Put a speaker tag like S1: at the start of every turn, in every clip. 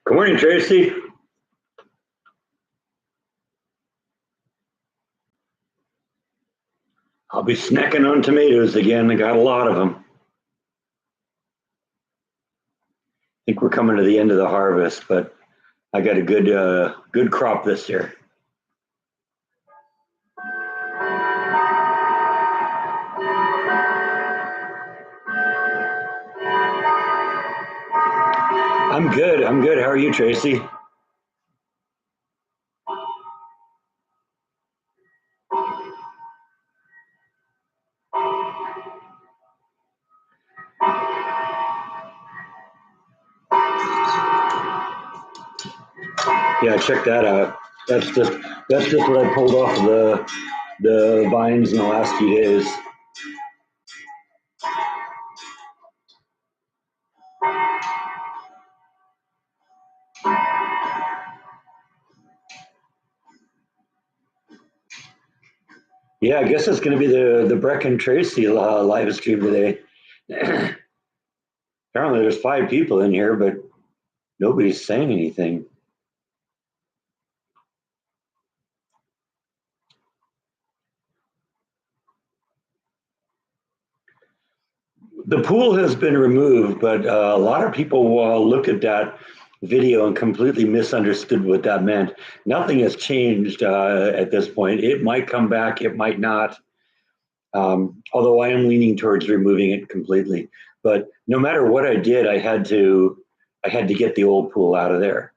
S1: Good morning, Tracy. I'll be snacking on tomatoes again. I got a lot of them. I think we're coming to the end of the harvest, but I got a good crop this year. I'm good. I'm good. How are you, Tracy? Yeah, check that out. That's just that's just what I pulled off of the vines in the last few days. Yeah, I guess it's going to be the Breck and Tracy live stream today. Apparently, there's 5 people in here, but nobody's saying anything. The pool has been removed, but a lot of people looked at that video and completely misunderstood what that meant. Nothing has changed at this point. It might come back, it might not. Although I am leaning towards removing it completely. But no matter what I did, I had to get the old pool out of there.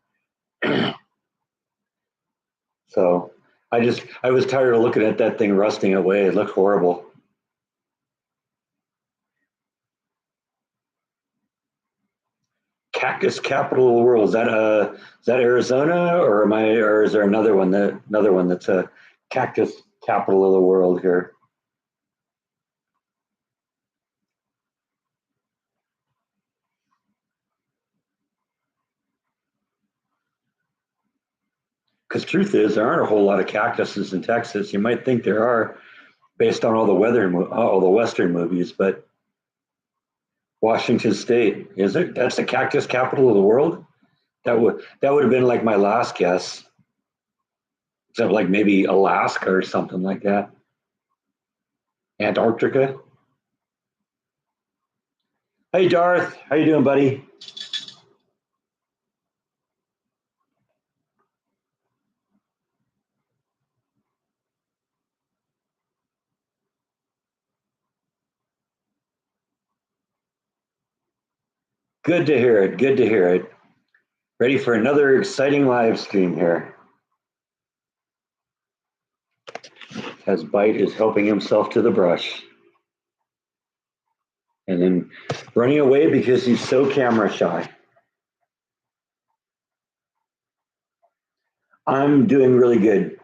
S1: So I was tired of looking at that thing rusting away. It looked horrible. Cactus capital of the world. Is that Arizona, or is there another one that's a cactus capital of the world here? Because truth is, there aren't a whole lot of cactuses in Texas. You might think there are based on all the Western movies, but Washington State is it? That's the cactus capital of the world. That would have been like my last guess, except like maybe Alaska or something like that. Antarctica. Hey Darth, how you doing, buddy? Good to hear it. Good to hear it. Ready for another exciting live stream here. As Bite is helping himself to the brush and then running away because he's so camera shy. I'm doing really good.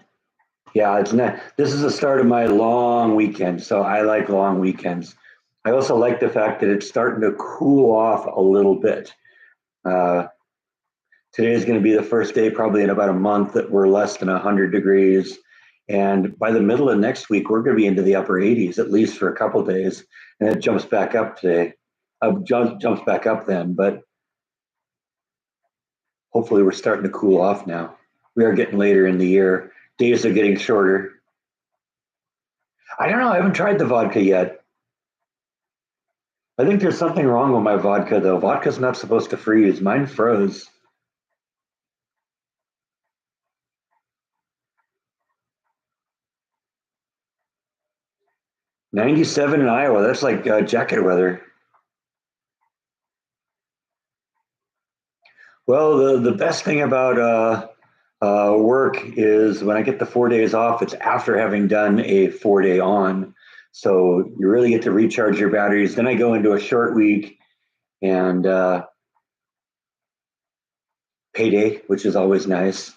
S1: Yeah, it's not. This is the start of my long weekend, so I like long weekends. I also like the fact that it's starting to cool off a little bit. Uh, Today is going to be the first day, probably in about a month, that we're less than 100 degrees. And by the middle of next week, we're going to be into the upper 80s, at least for a couple of days. And it jumps back up today. Jumps back up then, but hopefully we're starting to cool off now. We are getting later in the year. Days are getting shorter. I don't know. I haven't tried the vodka yet. I think there's something wrong with my vodka, though. Vodka's not supposed to freeze. Mine froze. 97 in Iowa. That's like jacket weather. Well, the best thing about work is when I get the 4 days off, it's after having done a 4 day on. So you really get to recharge your batteries. Then I go into a short week and payday, which is always nice.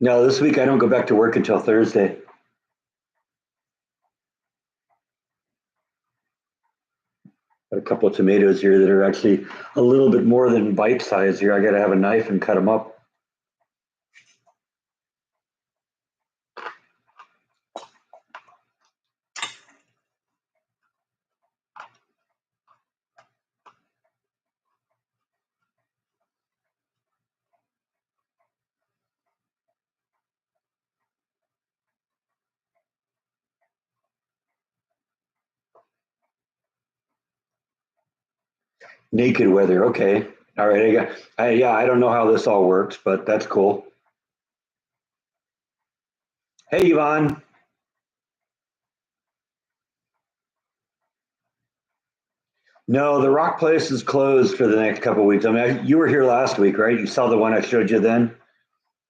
S1: No, this week I don't go back to work until Thursday. Got a couple of tomatoes here that are actually a little bit more than bite size here. I got to have a knife and cut them up. Naked weather. Okay. All right. Yeah, I don't know how this all works, but that's cool. Hey, Yvonne. No, the Rock Place is closed for the next couple of weeks. I mean, you were here last week, right? You saw the one I showed you then?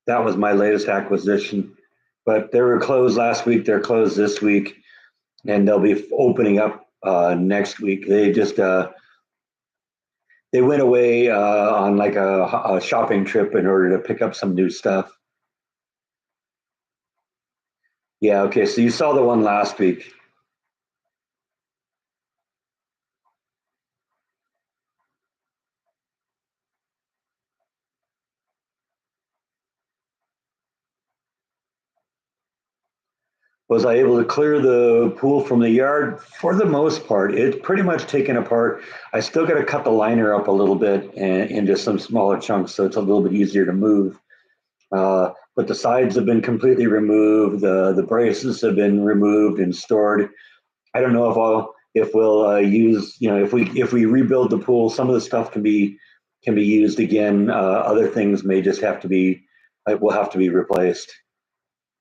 S1: That was my latest acquisition. But they were closed last week. They're closed this week, and they'll be opening up next week. They went away on like a shopping trip in order to pick up some new stuff. Yeah, okay. So you saw the one last week. Was I able to clear the pool from the yard? For the most part, it's pretty much taken apart. I still got to cut the liner up a little bit and into some smaller chunks, so it's a little bit easier to move. But the sides have been completely removed. The braces have been removed and stored. I don't know if we'll use, if we rebuild the pool, some of the stuff can be used again. Other things may just have to be will have to be replaced.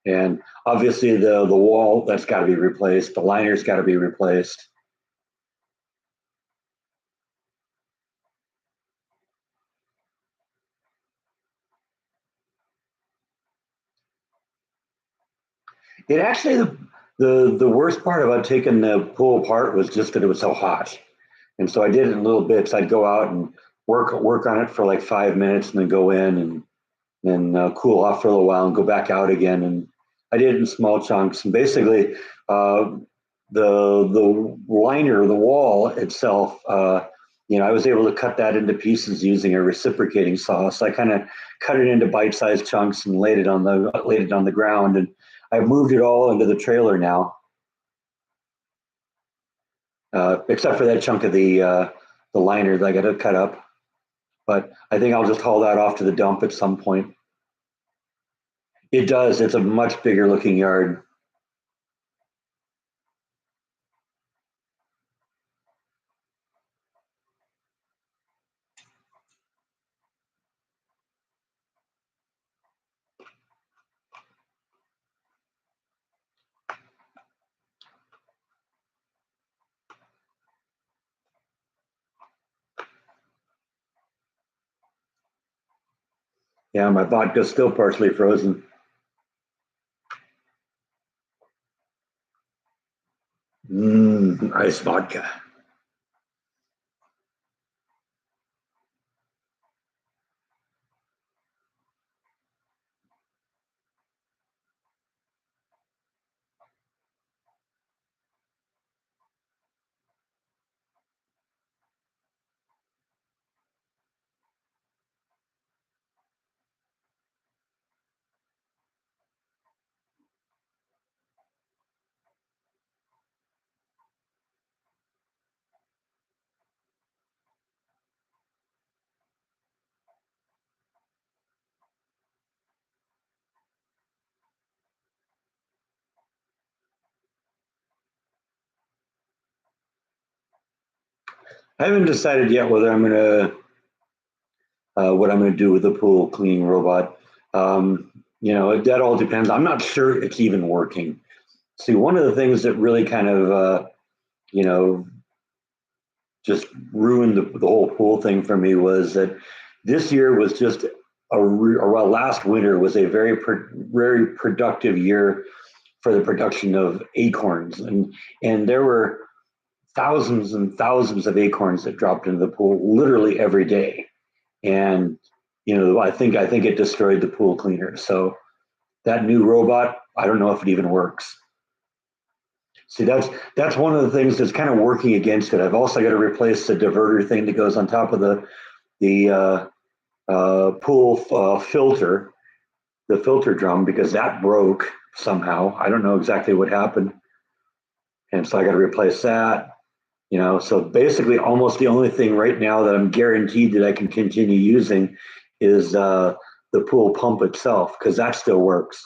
S1: And obviously the wall that's got to be replaced. The liner's got to be replaced. It actually the worst part about taking the pool apart was just that it was so hot. And so I did it in little bits. I'd go out and work on it for like 5 minutes, and then go in and then cool off for a little while and go back out again. And I did it in small chunks. And basically, uh, the liner, the wall itself, I was able to cut that into pieces using a reciprocating saw. So I kind of cut it into bite-sized chunks and laid it on the ground. And I moved it all into the trailer now, except for that chunk of the liner that I got to cut up. But I think I'll just haul that off to the dump at some point. It does. It's a much bigger looking yard. Yeah, my vodka's still partially frozen. Ice vodka. I haven't decided yet whether I'm gonna what I'm gonna do with the pool cleaning robot. That all depends. I'm not sure it's even working. See, one of the things that really kind of you know just ruined the whole pool thing for me was that this year was just last winter was a very productive year for the production of acorns, and there were thousands and thousands of acorns that dropped into the pool literally every day. And I think it destroyed the pool cleaner. So that new robot, I don't know if it even works. See, that's one of the things that's kind of working against it. I've also got to replace the diverter thing that goes on top of the pool filter, the filter drum, because that broke somehow. I don't know exactly what happened, and so I got to replace that. So basically, almost the only thing right now that I'm guaranteed that I can continue using is the pool pump itself, because that still works.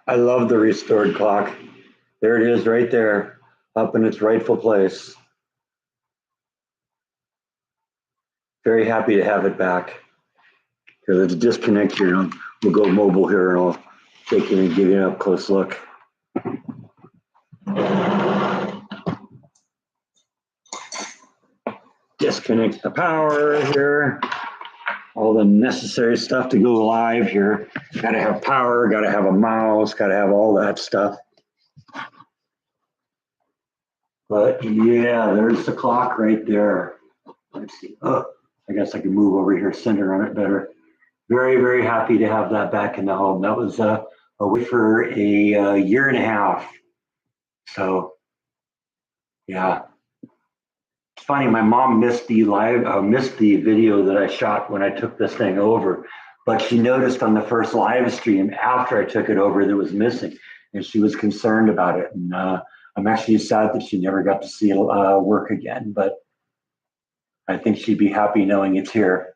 S1: I love the restored clock. There it is right there, up in its rightful place. Very happy to have it back. Here, let's disconnect here. We'll go mobile here and I'll take it and give you an up close look. Disconnect the power here. All the necessary stuff to go live here. Got to have power, got to have a mouse, got to have all that stuff. But yeah, there's the clock right there. Let's see. Oh, I guess I can move over here, center on it better. Very, very happy to have that back in the home. That was away for a year and a half. So yeah, it's funny. My mom missed the video that I shot when I took this thing over, but she noticed on the first live stream after I took it over that it was missing, and she was concerned about it. And I'm actually sad that she never got to see it work again, but I think she'd be happy knowing it's here.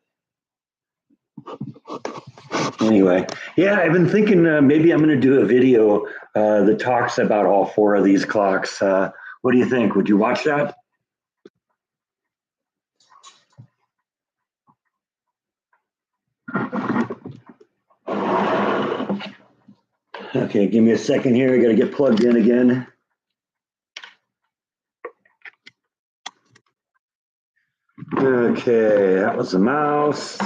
S1: Anyway, yeah, I've been thinking maybe I'm going to do a video that talks about all four of these clocks. What do you think? Would you watch that? Okay, give me a second here. I got to get plugged in again. Okay, that was the mouse.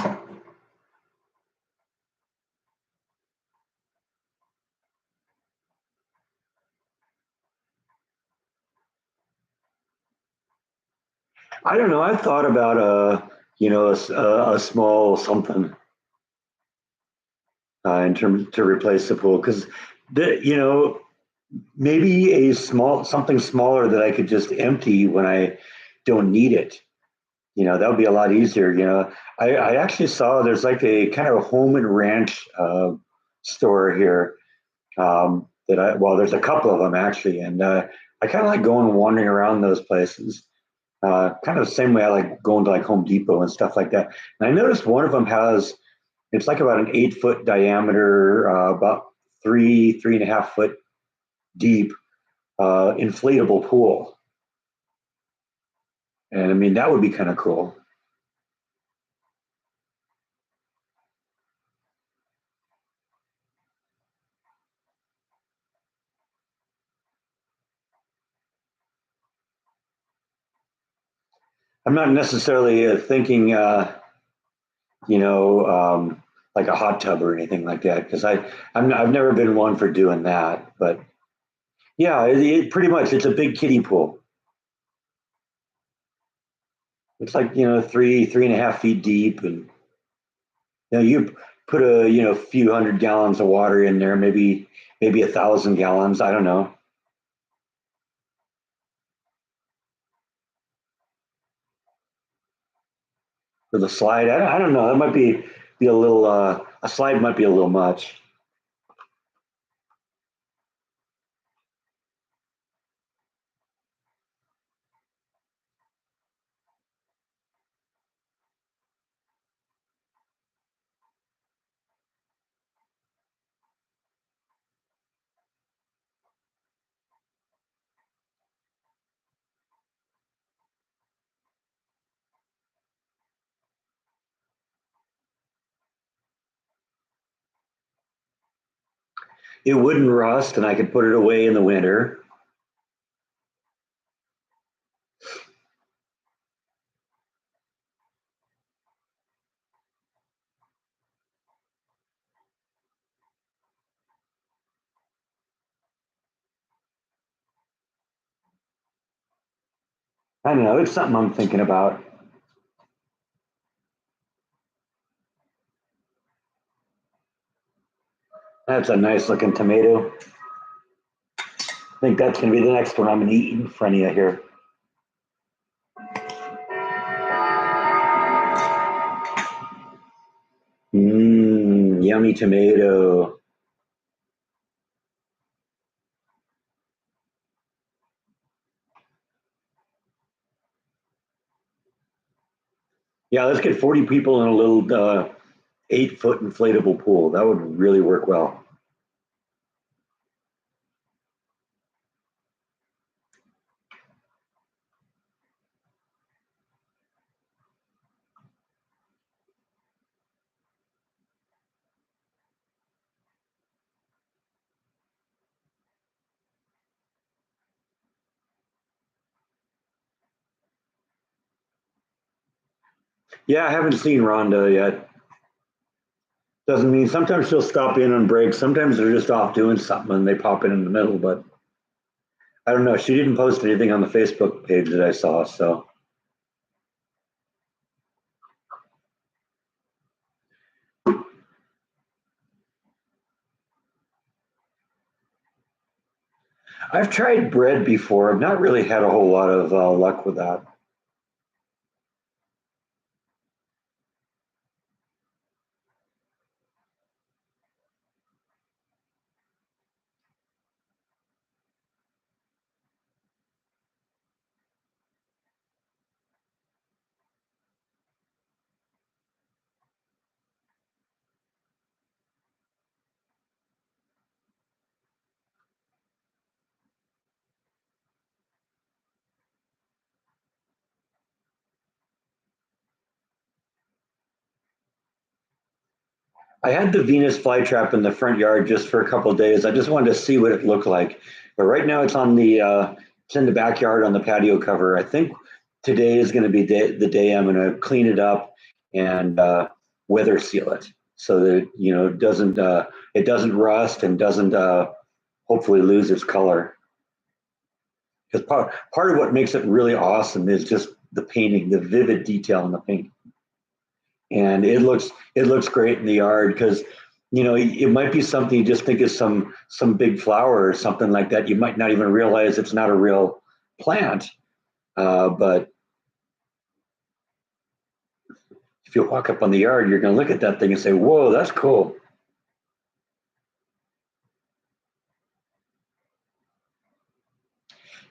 S1: I don't know. I thought about a small something in terms to replace the pool because maybe a small something smaller that I could just empty when I don't need it. That would be a lot easier. I actually saw there's like a kind of a home and ranch store here there's a couple of them actually, and I kind of like going and wandering around those places. Kind of the same way I like going to like Home Depot and stuff like that. And I noticed one of them it's like about an 8 foot diameter, about 3.5 foot deep, inflatable pool. And I mean, that would be kind of cool. I'm not necessarily thinking, like a hot tub or anything like that, because I've never been one for doing that. But yeah, pretty much it's a big kiddie pool. It's like 3.5 feet deep, and you put a few hundred gallons of water in there, maybe 1,000 gallons. I don't know. For the slide, I don't know. That might be a little. A slide might be a little much. It wouldn't rust, and I could put it away in the winter. I don't know. It's something I'm thinking about. That's a nice looking tomato. I think that's going to be the next one I'm going to eat in front of you here. Mmm, yummy tomato. Yeah, let's get 40 people in a little 8 foot inflatable pool. That would really work well. Yeah, I haven't seen Rhonda yet. Doesn't mean sometimes she'll stop in on breaks. Sometimes they're just off doing something and they pop in the middle. But I don't know. She didn't post anything on the Facebook page that I saw. So I've tried bread before. I've not really had a whole lot of luck with that. I had the Venus flytrap in the front yard just for a couple of days. I just wanted to see what it looked like. But right now it's in the backyard on the patio cover. I think today is going to be the day I'm going to clean it up and weather seal it so that it doesn't rust and doesn't hopefully lose its color. Because part of what makes it really awesome is just the painting, the vivid detail in the paint, and it looks great in the yard because it might be something you just think is some big flower or something like that. You might not even realize it's not a real plant, but if you walk up on the yard, you're going to look at that thing and say, "Whoa, that's cool."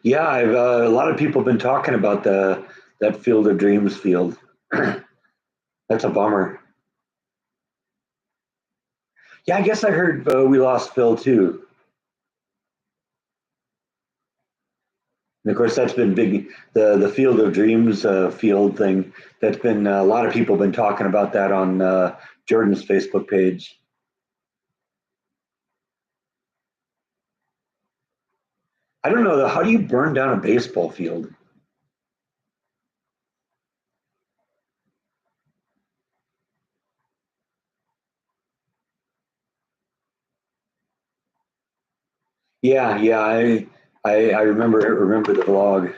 S1: Yeah, a lot of people have been talking about the that Field of Dreams field. That's a bummer. Yeah, I guess I heard we lost Phil too. And of course, that's been big. The Field of Dreams field thing. That's been a lot of people have been talking about that on Jordan's Facebook page. I don't know though. How do you burn down a baseball field? Yeah, yeah. I remember the vlog.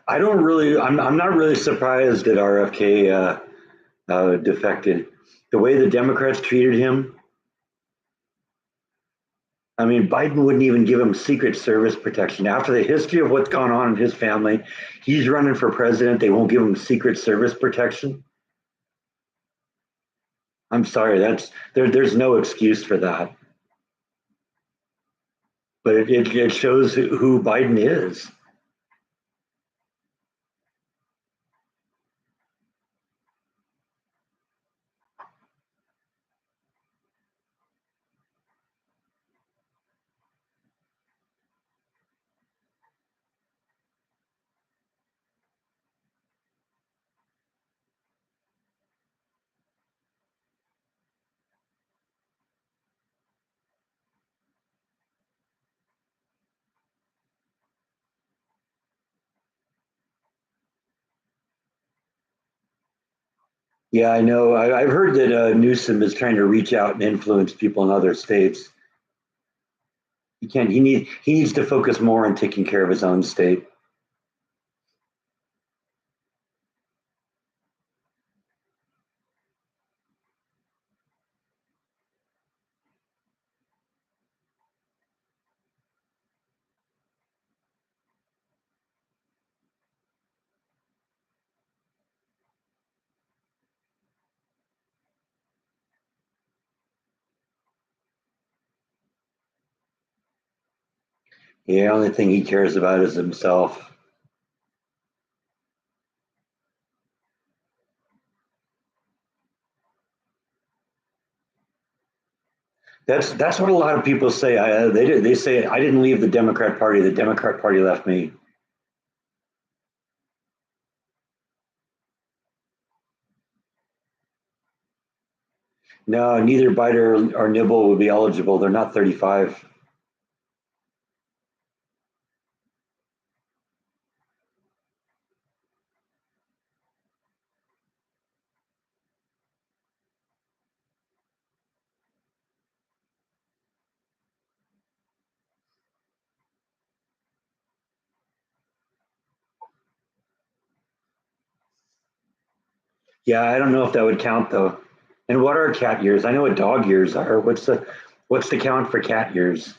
S1: I don't really. I'm not really surprised that RFK defected. The way the Democrats treated him. I mean, Biden wouldn't even give him Secret Service protection. After the history of what's gone on in his family, he's running for president. They won't give him Secret Service protection. I'm sorry, there's no excuse for that. But it shows who Biden is. Yeah, I know. I've heard that Newsom is trying to reach out and influence people in other states. He can't. He needs to focus more on taking care of his own state. The only thing he cares about is himself. That's what a lot of people say. They say I didn't leave the Democrat Party. The Democrat Party left me. No, neither Bite or Nibble would be eligible. They're not 35. Yeah, I don't know if that would count though. And what are cat years? I know what dog years are. What's the count for cat years?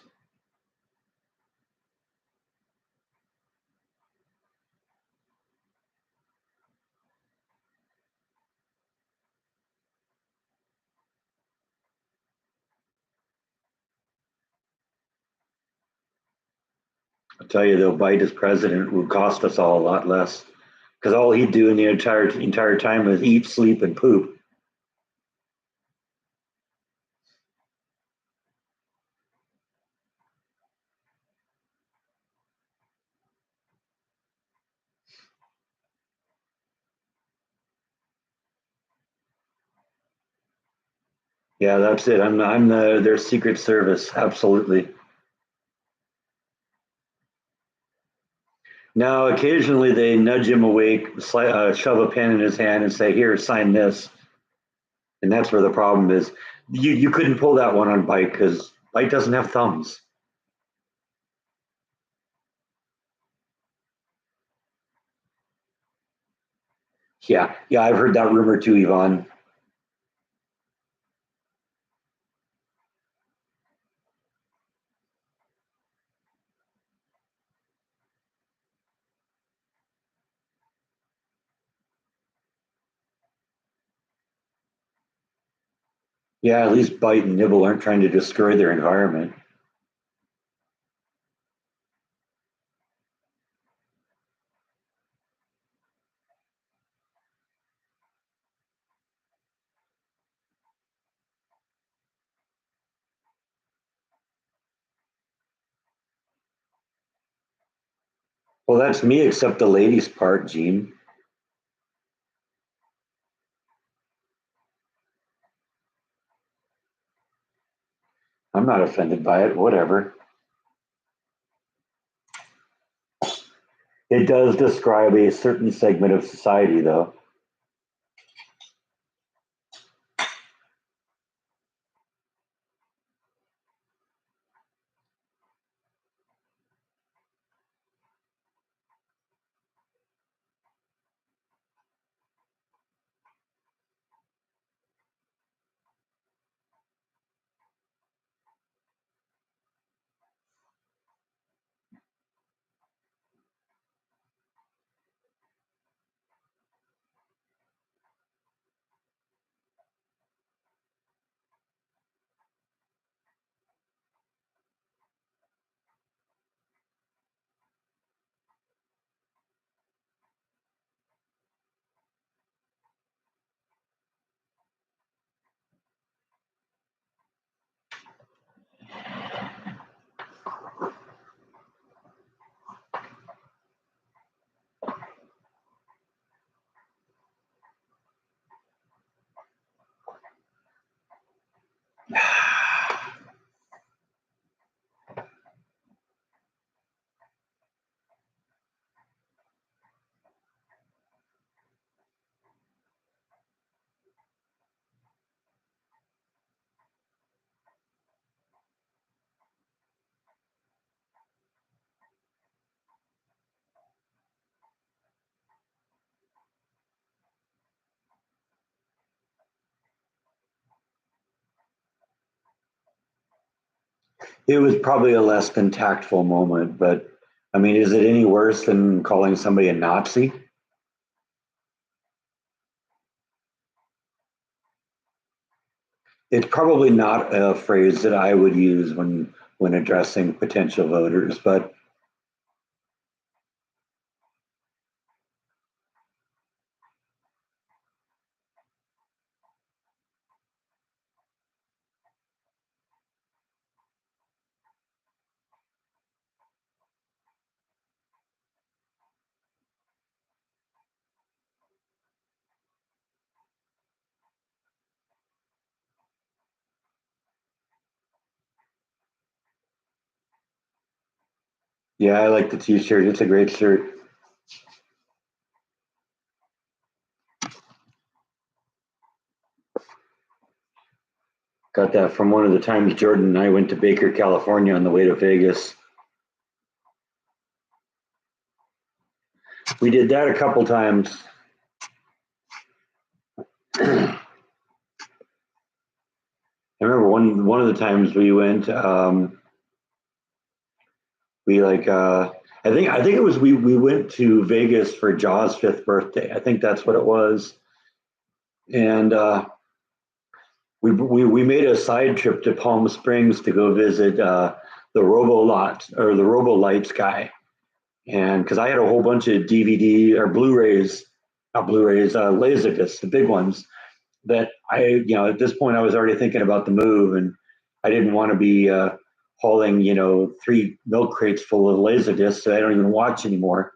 S1: I'll tell you though, Bite as president would cost us all a lot less because all he'd do in the entire time was eat, sleep, and poop. Yeah, that's it. I'm their secret service. Absolutely. Now, occasionally they nudge him awake, shove a pen in his hand, and say, "Here, sign this." And that's where the problem is. You couldn't pull that one on Bite because Bite doesn't have thumbs. Yeah, yeah, I've heard that rumor too, Yvonne. Yeah, at least Bite and Nibble aren't trying to destroy their environment. Well, that's me, except the ladies' part, Gene. I'm not offended by it. Whatever. It does describe a certain segment of society, though. It was probably a less than tactful moment, but I mean, is it any worse than calling somebody a Nazi? It's probably not a phrase that I would use when addressing potential voters, but Yeah, I like the t-shirt. It's a great shirt. Got that from one of the times Jordan and I went to Baker, California on the way to Vegas. We did that a couple times. I remember one of the times we went. We like I think it was we went to Vegas for Jaws' fifth birthday. I think that's what it was, and we made a side trip to Palm Springs to go visit the Robo Lot or the Robo Lights guy, and because I had a whole bunch of DVD or Blu-rays, not Blu-rays, Laserdiscs, the big ones that at this point I was already thinking about the move, and I didn't want to be hauling, 3 milk crates full of Laserdiscs that I don't even watch anymore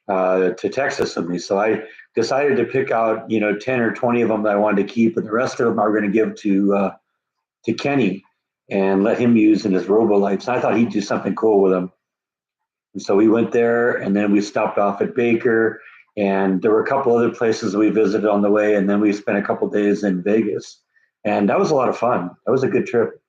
S1: to Texas with me. So I decided to pick out, 10 or 20 of them that I wanted to keep, and the rest of them I were going to give to Kenny and let him use in his robo lights. I thought he'd do something cool with them. And so we went there, and then we stopped off at Baker, and there were a couple other places we visited on the way, and then we spent a couple days in Vegas, and that was a lot of fun. That was a good trip.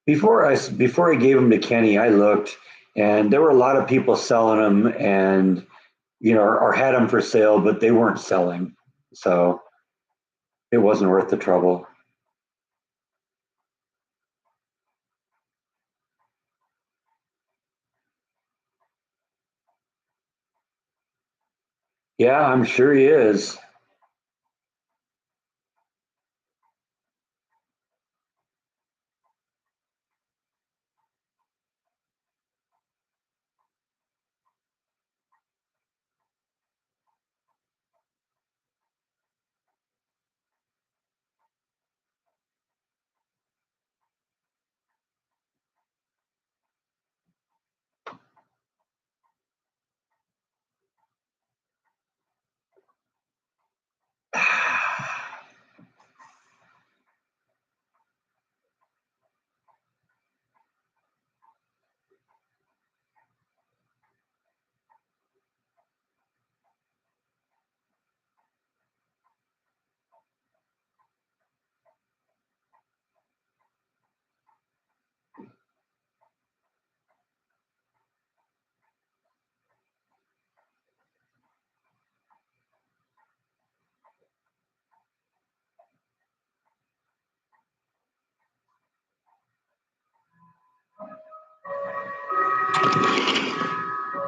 S1: Before I gave them to Kenny, I looked, and there were a lot of people selling them, and or had them for sale, but they weren't selling, so it wasn't worth the trouble. Yeah, I'm sure he is.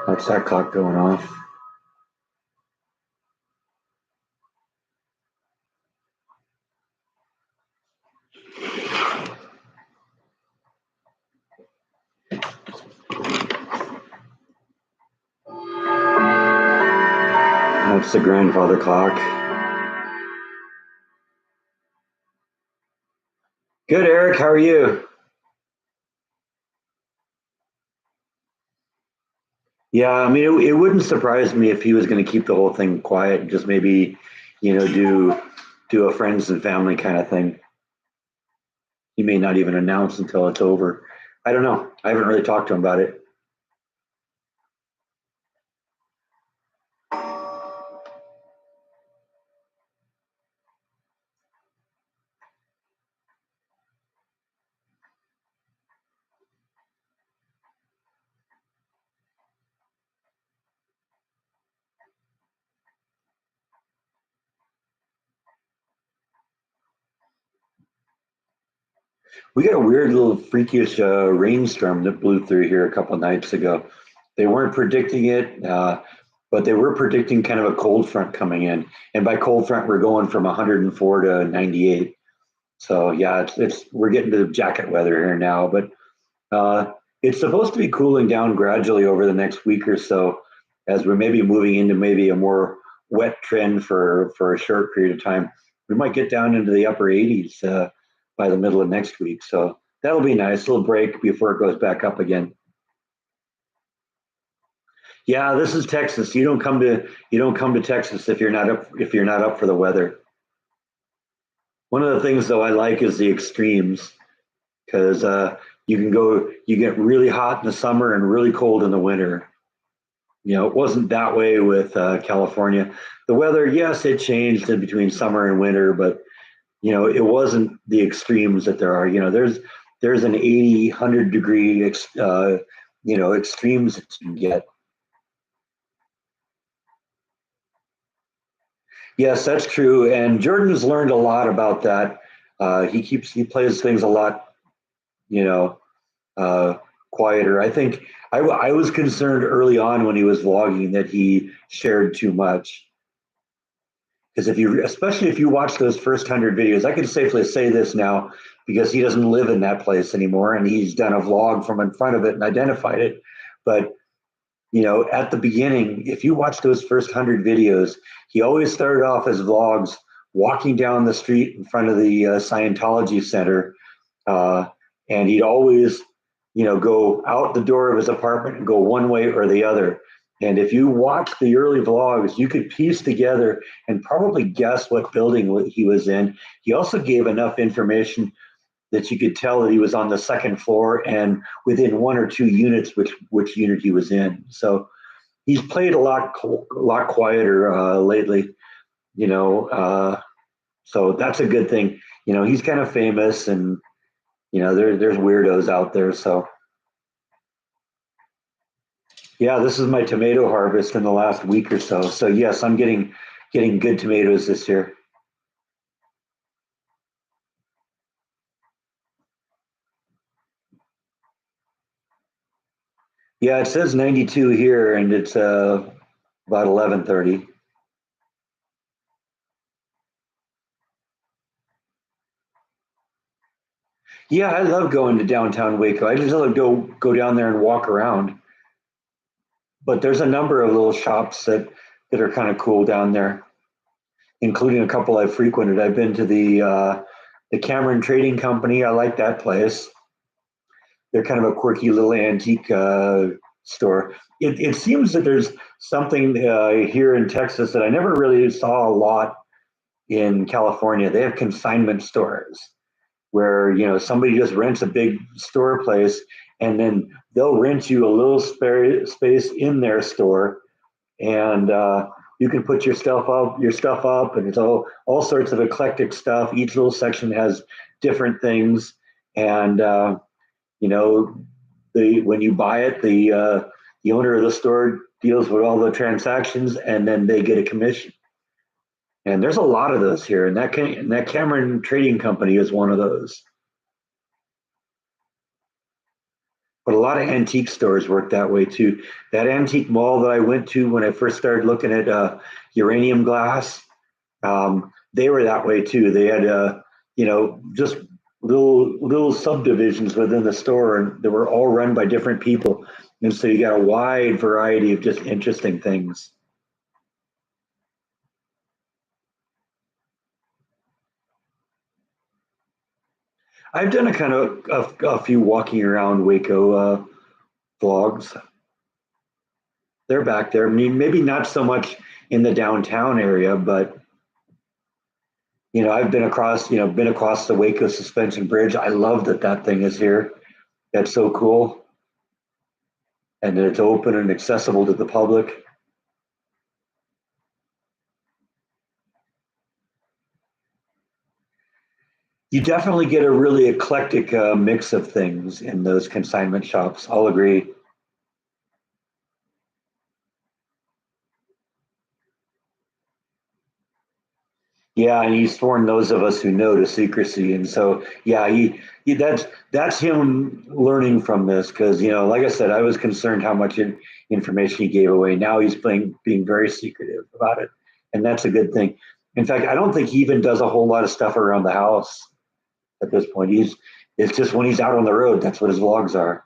S1: What's that clock going off? That's the grandfather clock. Good, Eric. How are you? Yeah, I mean, it wouldn't surprise me if he was going to keep the whole thing quiet and just maybe, do a friends and family kind of thing. He may not even announce until it's over. I don't know. I haven't really talked to him about it. We got a weird little freakish rainstorm that blew through here a couple of nights ago. They weren't predicting it, but they were predicting kind of a cold front coming in. And by cold front, we're going from 104 to 98. So yeah, it's we're getting to jacket weather here now. But It's supposed to be cooling down gradually over the next week or so, as we're maybe moving into maybe a more wet trend for a short period of time. We might get down into the upper 80s by the middle of next week. So that'll be nice. A little break before it goes back up again. Yeah, this is Texas. You don't come to Texas if you're not up for the weather. One of the things though I like is the extremes because you get really hot in the summer and really cold in the winter. It wasn't that way with California. The weather, yes, it changed in between summer and winter, but it wasn't the extremes that there are. There's an 80, 100 degree extremes that you can get. Yes, that's true. And Jordan's learned a lot about that. He plays things a lot, you know, uh, quieter. I think I was concerned early on when he was vlogging that he shared too much. Because especially if you watch those first 100 videos, I can safely say this now because he doesn't live in that place anymore, and he's done a vlog from in front of it and identified it. But at the beginning, if you watch those first 100 videos, he always started off his vlogs walking down the street in front of the Scientology Center, uh, and he'd always, go out the door of his apartment and go one way or the other. And if you watch the early vlogs, you could piece together and probably guess what building he was in. He also gave enough information that you could tell that he was on the second floor and within 1 or 2 units which unit he was in. So he's played a lot quieter lately, you know. So that's a good thing. He's kind of famous, and there's weirdos out there. So yeah, this is my tomato harvest in the last week or so. So yes, I'm getting good tomatoes this year. Yeah, it says 92 here, and it's about 11:30. Yeah, I love going to downtown Waco. I just love to go down there and walk around. But there's a number of little shops that are kind of cool down there, including a couple I've frequented. I've been to the Cameron Trading Company. I like that place. They're kind of a quirky little antique store. It seems that there's something here in Texas that I never really saw a lot in California. They have consignment stores where somebody just rents a big store place, and then they'll rent you a little space in their store, and you can put your stuff up, and it's all sorts of eclectic stuff. Each little section has different things, and you know the when you buy it, the owner of the store deals with all the transactions, and then they get a commission. And there's a lot of those here, and that Cameron Trading Company is one of those. But a lot of antique stores work that way too. That antique mall that I went to when I first started looking at uranium glass, they were that way too. They had just little subdivisions within the store, and they were all run by different people, and so you got a wide variety of just interesting things. I've done a kind of a few walking around Waco vlogs. They're back there. I mean, maybe not so much in the downtown area, but I've been across the Waco Suspension Bridge. I love that thing is here. That's so cool, and that it's open and accessible to the public. You definitely get a really eclectic mix of things in those consignment shops. I'll agree. Yeah, and he's sworn those of us who know to secrecy, and so yeah, that's him learning from this because like I said, I was concerned how much information he gave away. Now he's being very secretive about it, and that's a good thing. In fact, I don't think he even does a whole lot of stuff around the house at this point. It's just when he's out on the road, that's what his vlogs are.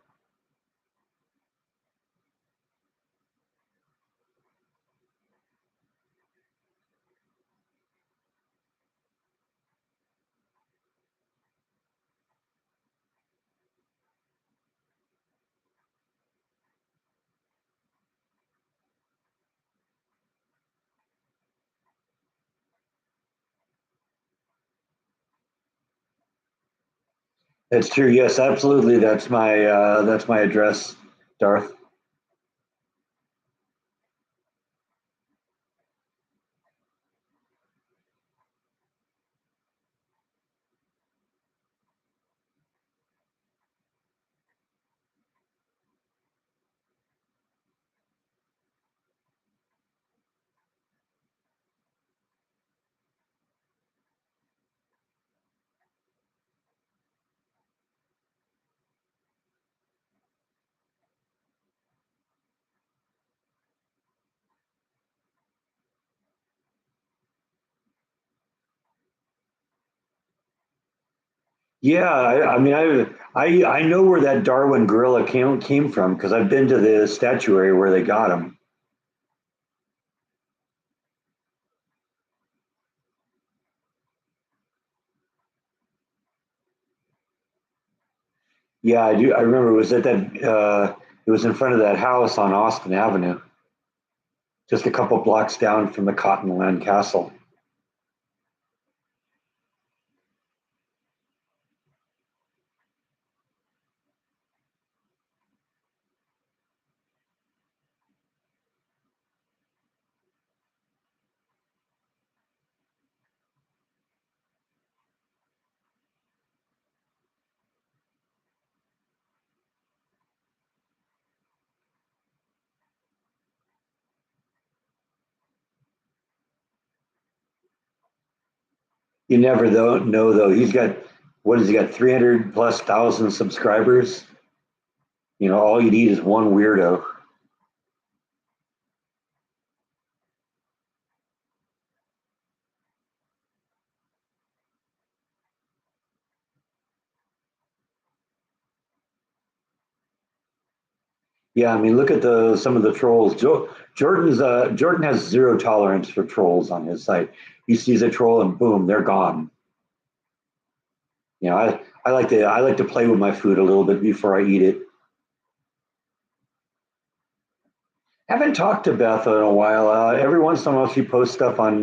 S1: That's true. Yes, absolutely. That's my address, Darth. Yeah, I mean, I know where that Darwin gorilla came from because I've been to the statuary where they got him. Yeah, I do. I remember it was at that. It was in front of that house on Austin Avenue, just a couple blocks down from the Cottonland Castle. You never know though. He's got what has he got? 300 plus thousand subscribers. You know, all you need is one weirdo. Yeah, I mean, look at the some of the trolls. Jordan has zero tolerance for trolls on his site. He sees a troll and boom, they're gone. You know, I like to play with my food a little bit before I eat it. Haven't talked to Beth in a while. Every once in a while, she posts stuff on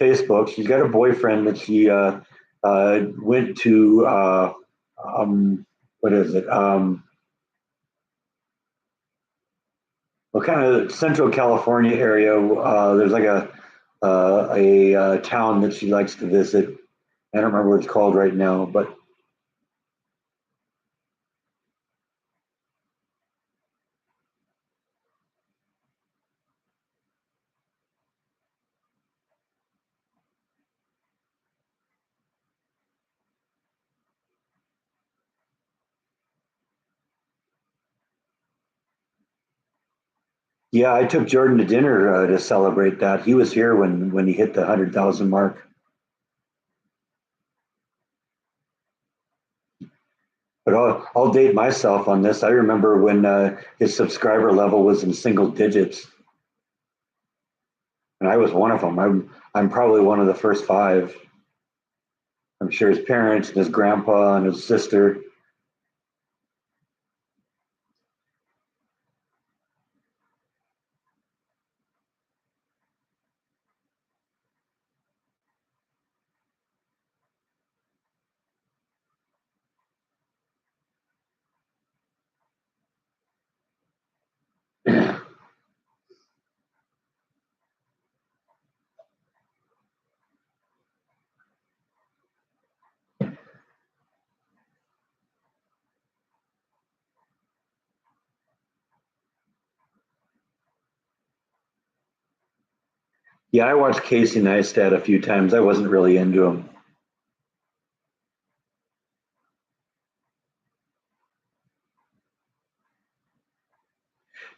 S1: Facebook. She's got a boyfriend that she went to. What is it? What kind of Central California area? There's like a town that she likes to visit. I don't remember what it's called right now, but yeah, I took Jordan to dinner to celebrate that. He was here when he hit the 100,000 mark. But I'll date myself on this. I remember when his subscriber level was in single digits, and I was one of them. I'm probably one of the first five. I'm sure his parents and his grandpa and his sister. Yeah, I watched Casey Neistat a few times. I wasn't really into him.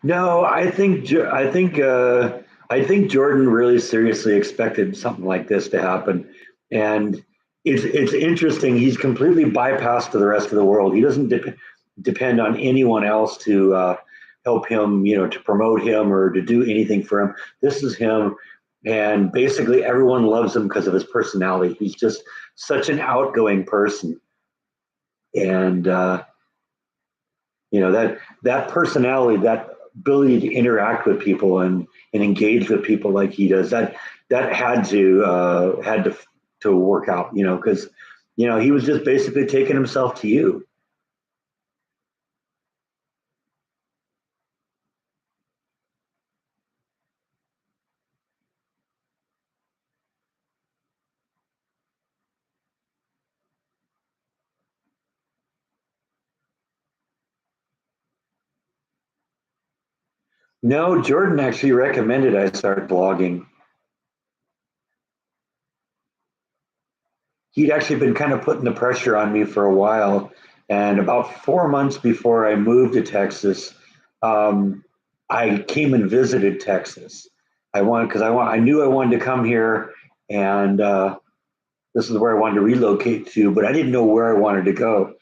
S1: No, I think Jordan really seriously expected something like this to happen, and it's interesting. He's completely bypassed to the rest of the world. He doesn't depend on anyone else to help him, you know, to promote him or to do anything for him. This is him, and basically everyone loves him because of his personality. He's just such an outgoing person, and you know that personality, that ability to interact with people and engage with people like he does, that had to work out, you know, because He was just basically taking himself to you. No, Jordan actually recommended I start blogging. He'd actually been kind of putting the pressure on me for a while. And about 4 months before I moved to Texas, um, I came and visited Texas. I knew I wanted to come here, and this is where I wanted to relocate to, but I didn't know where I wanted to go.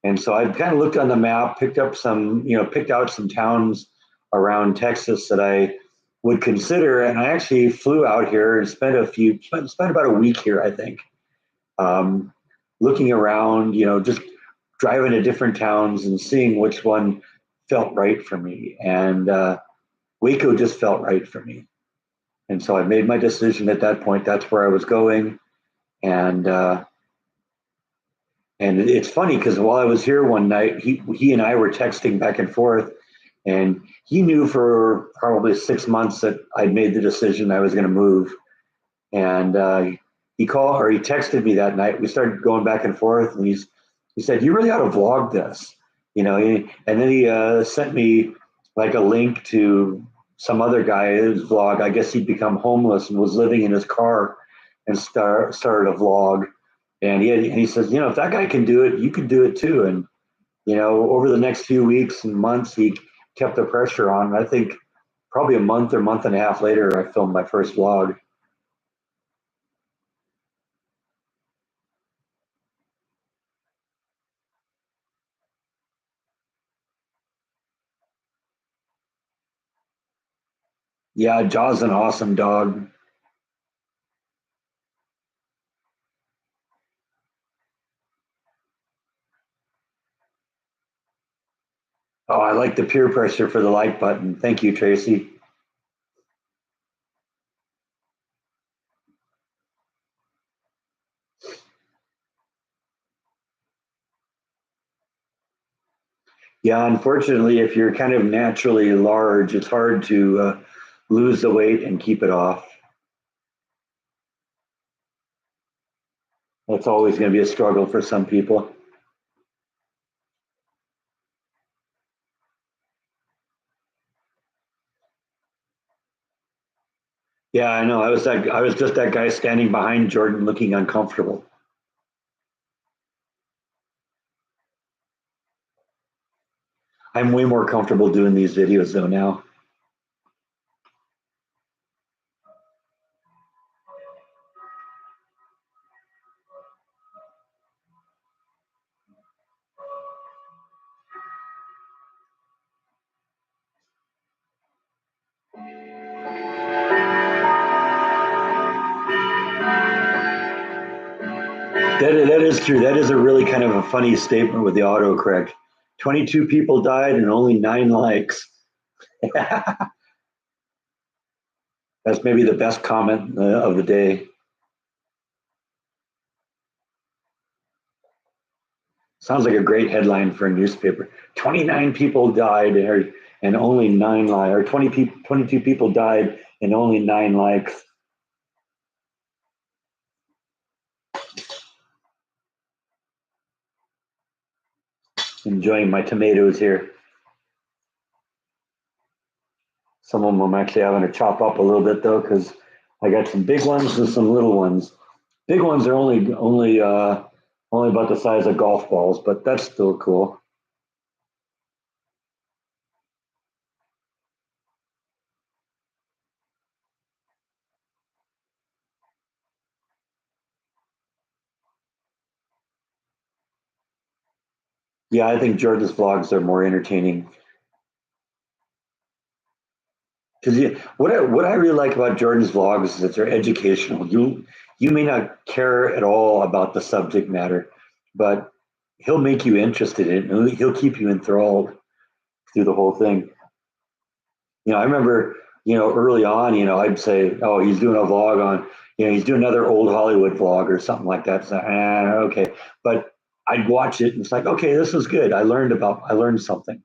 S1: And so I kind of looked on the map, picked out some towns around Texas that I would consider, and I actually flew out here and spent about a week here, I think, um, looking around, just driving to different towns and seeing which one felt right for me. And Waco just felt right for me. And so I made my decision at that point. That's where I was going. And and it's funny because while I was here one night, he and I were texting back and forth, and he knew for probably 6 months that I'd made the decision I was going to move. And he texted me that night. We started going back and forth, and he said, "You really ought to vlog this," and then he sent me like a link to some other guy's vlog. I guess he'd become homeless and was living in his car and started a vlog. And he says, if that guy can do it, you can do it too. And over the next few weeks and months, he kept the pressure on. And I think probably a month or month and a half later, I filmed my first vlog. Yeah, Jaw's an awesome dog. Oh, I like the peer pressure for the like button. Thank you, Tracy. Yeah, unfortunately, if you're kind of naturally large, it's hard to lose the weight and keep it off. That's always going to be a struggle for some people. Yeah, I know. I was just that guy standing behind Jordan looking uncomfortable. I'm way more comfortable doing these videos though now. That is true. That is a really kind of a funny statement with the autocorrect. 22 people died and only 9 likes. That's maybe the best comment of the day. Sounds like a great headline for a newspaper. 29 people died and only 9 likes, or 22 people died and only 9 likes. Enjoying my tomatoes here. Some of them I'm actually having to chop up a little bit though, because I got some big ones and some little ones. Big ones are only about the size of golf balls, but that's still cool. Yeah, I think Jordan's vlogs are more entertaining. Because what I really like about Jordan's vlogs is that they're educational. You may not care at all about the subject matter, but he'll make you interested in it. He'll keep you enthralled through the whole thing. I remember early on, I'd say, oh, he's doing a vlog on, he's doing another old Hollywood vlog or something like that. So, okay. But I'd watch it and it's like, okay, this was good. I learned something.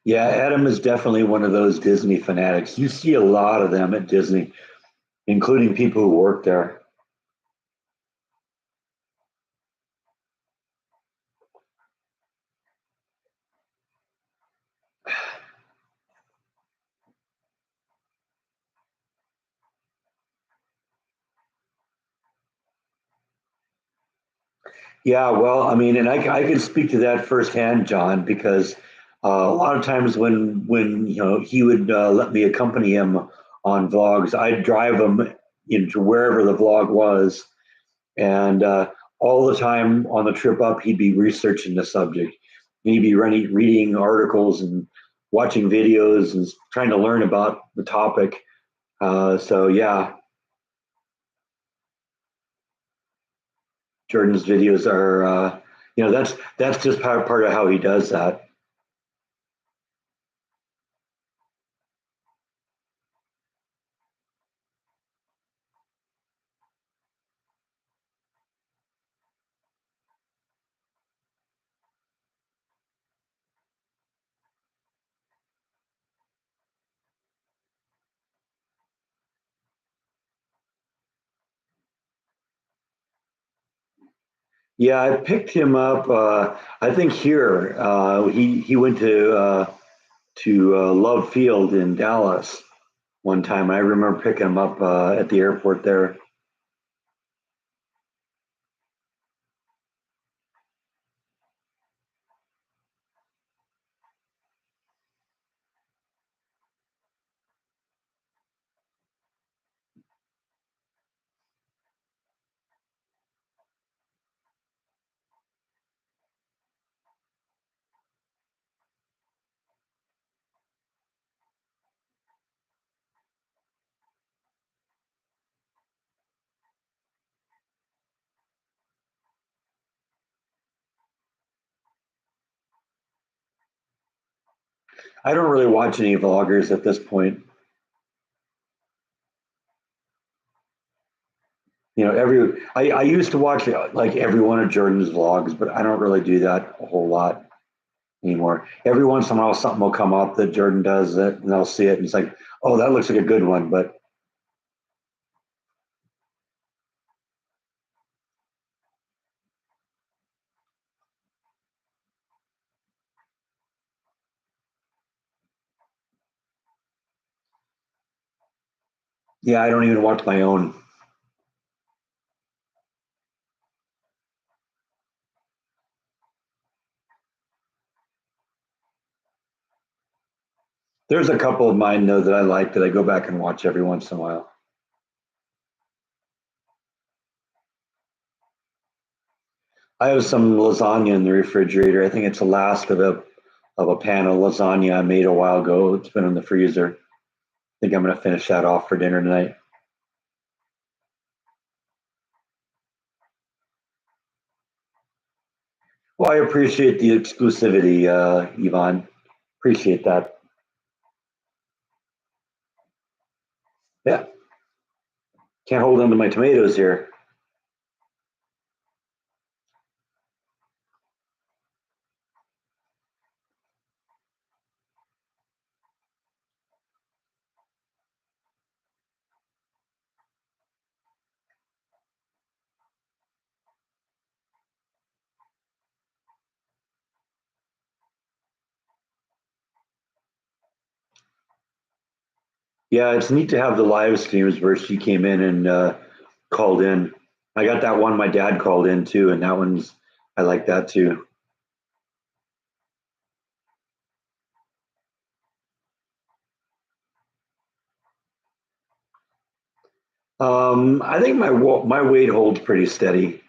S1: Yeah, Adam is definitely one of those Disney fanatics. You see a lot of them at Disney, including people who work there. Yeah, well, I mean, and I can speak to that firsthand, John, because a lot of times when he would let me accompany him on vlogs, I'd drive him into wherever the vlog was, and all the time on the trip up, he'd be researching the subject. He'd be reading articles and watching videos and trying to learn about the topic. So yeah, Jordan's videos are, that's just part of how he does that. Yeah, I picked him up. I think here he went to Love Field in Dallas one time. I remember picking him up at the airport there. I don't really watch any vloggers at this point. I used to watch like every one of Jordan's vlogs, but I don't really do that a whole lot anymore. Every once in a while, something will come up that Jordan does that, and I'll see it, and it's like, oh, that looks like a good one. But yeah, I don't even watch my own. There's a couple of mine though that I like that I go back and watch every once in a while. I have some lasagna in the refrigerator. I think it's the last of a pan of lasagna I made a while ago. It's been in the freezer. I think I'm going to finish that off for dinner tonight. Well, I appreciate the exclusivity, Yvonne. Appreciate that. Yeah, can't hold on to my tomatoes here. Yeah, it's neat to have the live streams where she came in and called in. I got that one my dad called in too, and that one's I like that too. I think my weight holds pretty steady.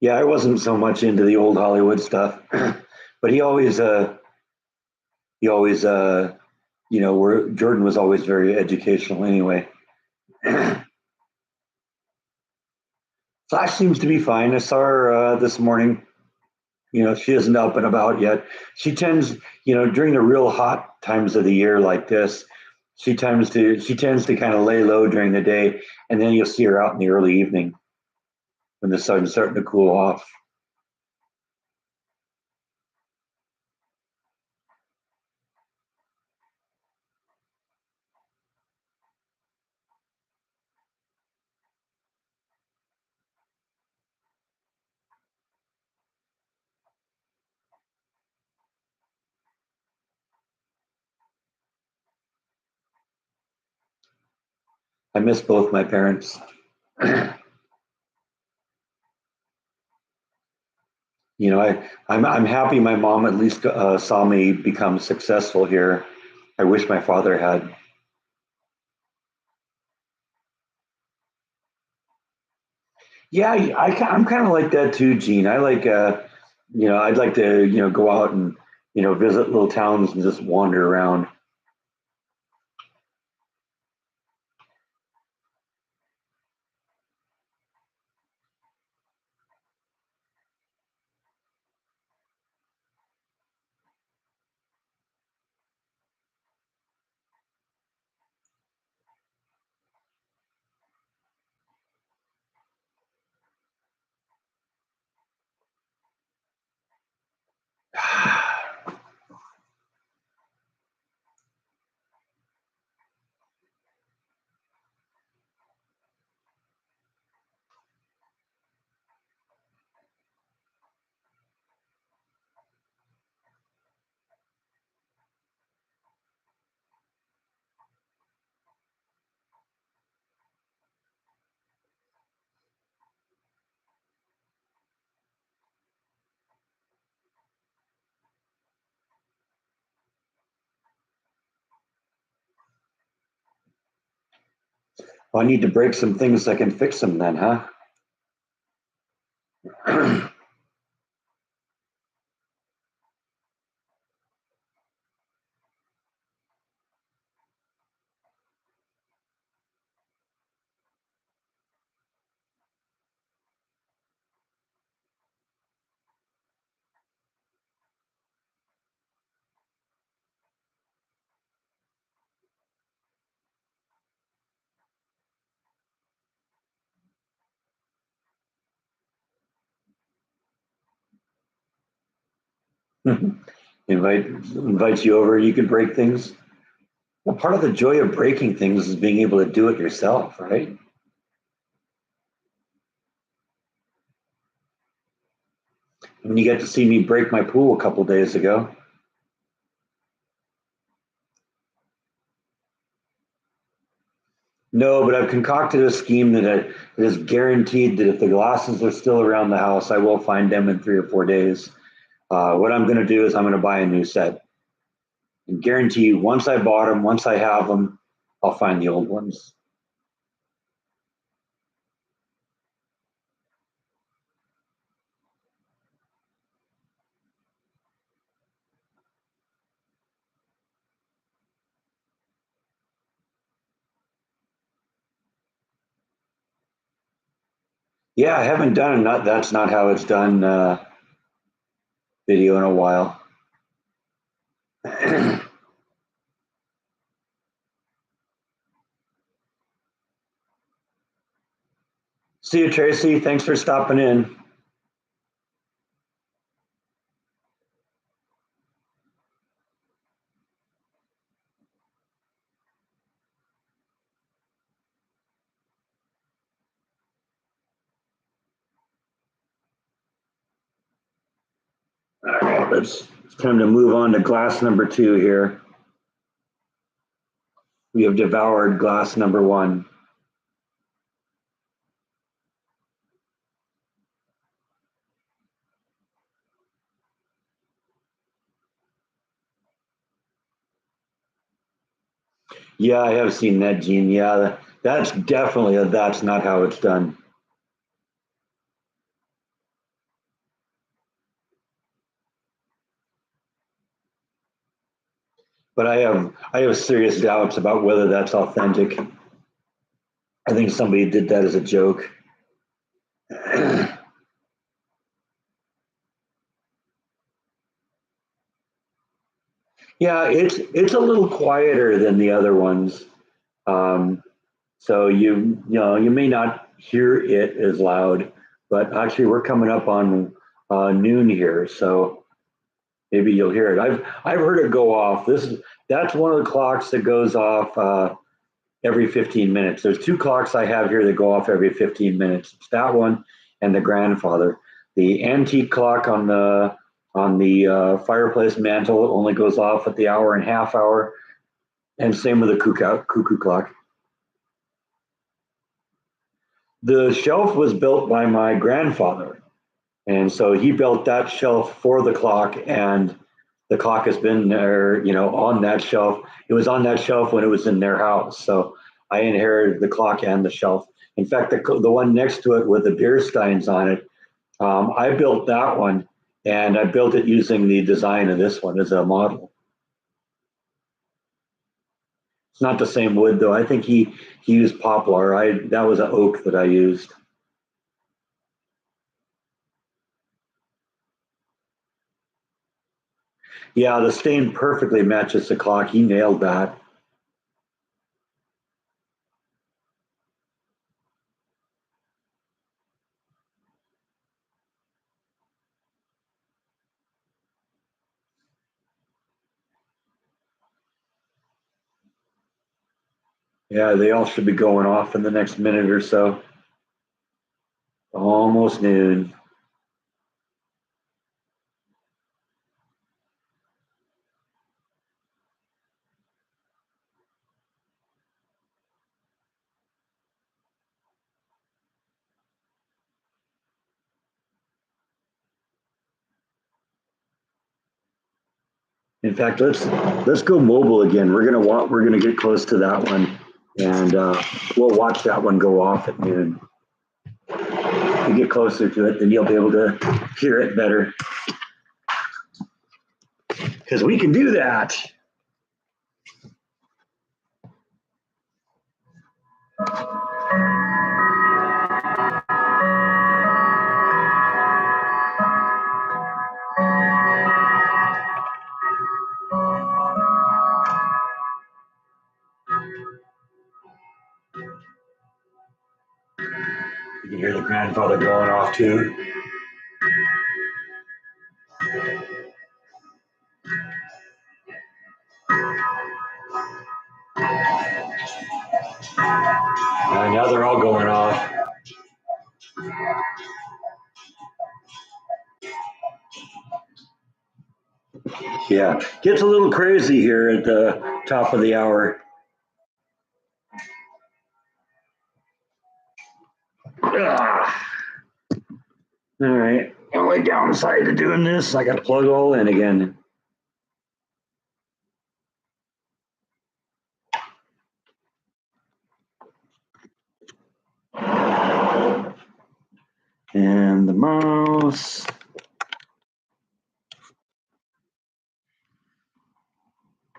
S1: Yeah, I wasn't so much into the old Hollywood stuff, but he always, where Jordan was always very educational anyway. Flash seems to be fine. I saw her this morning. She isn't up and about yet. She tends, during the real hot times of the year like this, she tends to kind of lay low during the day, and then you'll see her out in the early evening when the sun's starting to cool off. I miss both my parents. I'm happy my mom at least saw me become successful here. I wish my father had. Yeah, I'm kind of like that too, Gene. I like, I'd like to, go out and, visit little towns and just wander around. Well, I need to break some things so I can fix them then, huh? Invite you over. You can break things. Well, part of the joy of breaking things is being able to do it yourself, right? When you get to see me break my pool a couple days ago. No, but I've concocted a scheme that is guaranteed that if the glasses are still around the house, I will find them in 3 or 4 days. What I'm going to do is I'm going to buy a new set and guarantee you once I bought them, once I have them, I'll find the old ones. Yeah, I haven't done not that's not how it's done video in a while. See you, Tracy. Thanks for stopping in. All right, it's time to move on to glass number 2 here. We have devoured glass number 1. Yeah, I have seen that, Gene. Yeah, that's definitely, that's not how it's done. But I have serious doubts about whether that's authentic. I think somebody did that as a joke. Yeah, it's a little quieter than the other ones. Um, so you may not hear it as loud, but actually we're coming up on noon here, so maybe you'll hear it. I've heard it go off. That's one of the clocks that goes off every 15 minutes. There's 2 clocks I have here that go off every 15 minutes. It's that one and the grandfather. The antique clock on the fireplace mantle only goes off at the hour and half hour, and same with the cuckoo clock. The shelf was built by my grandfather, and so he built that shelf for the clock, and the clock has been there, on that shelf. It was on that shelf when it was in their house, so I inherited the clock and the shelf. In fact, the one next to it with the beer steins on it, I built that one, and I built it using the design of this one as a model. It's not the same wood though. I think he used poplar. That was an oak that I used. Yeah, the stain perfectly matches the clock. He nailed that. Yeah, they all should be going off in the next minute or so. Almost noon. In fact, let's go mobile again. We're gonna get close to that one, and we'll watch that one go off at noon. If you get closer to it, then you'll be able to hear it better. Because we can do that. You can hear the grandfather going off too. Now they're all going off. Yeah, gets a little crazy here at the top of the hour. Ugh. All right, only downside to doing this, I got to plug all in again. And the mouse.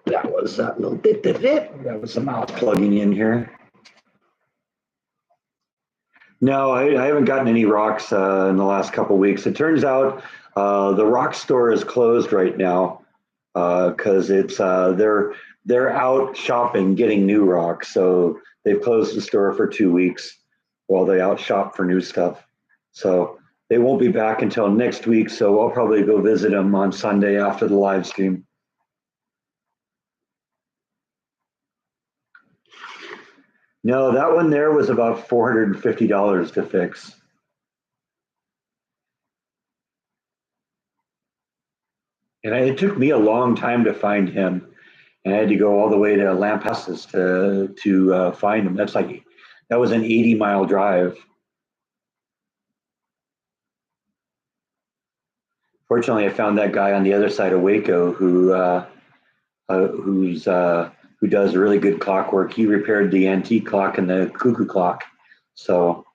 S1: That was that little bit. That was the mouse plugging in here. No, I haven't gotten any rocks in the last couple of weeks. It turns out the rock store is closed right now because it's they're out shopping, getting new rocks. So they've closed the store for 2 weeks. while they out shop for new stuff. So they won't be back until next week. So I'll probably go visit them on Sunday after the live stream. No, that one there was about $450 to fix. And it took me a long time to find him. And I had to go all the way to Lampasas to find him. That was an 80-mile drive. Fortunately, I found that guy on the other side of Waco who does really good clockwork. He repaired the antique clock and the cuckoo clock. So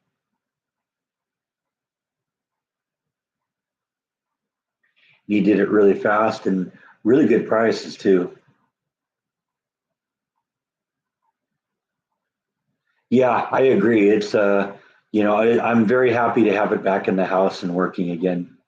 S1: he did it really fast and really good prices too. Yeah, I agree. It's I'm very happy to have it back in the house and working again.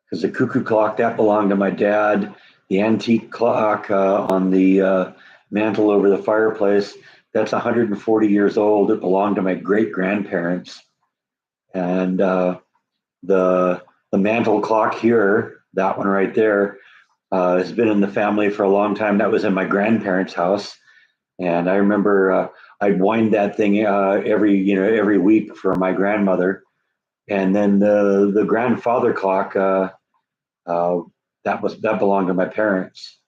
S1: Because the cuckoo clock that belonged to my dad, the antique clock on the mantle over the fireplace, that's 140 years old. It belonged to my great grandparents, and the mantle clock here, that one right there, has been in the family for a long time. That was in my grandparents' house, and I remember I'd wind that thing every week for my grandmother, and then the grandfather clock. Uh, that belonged to my parents.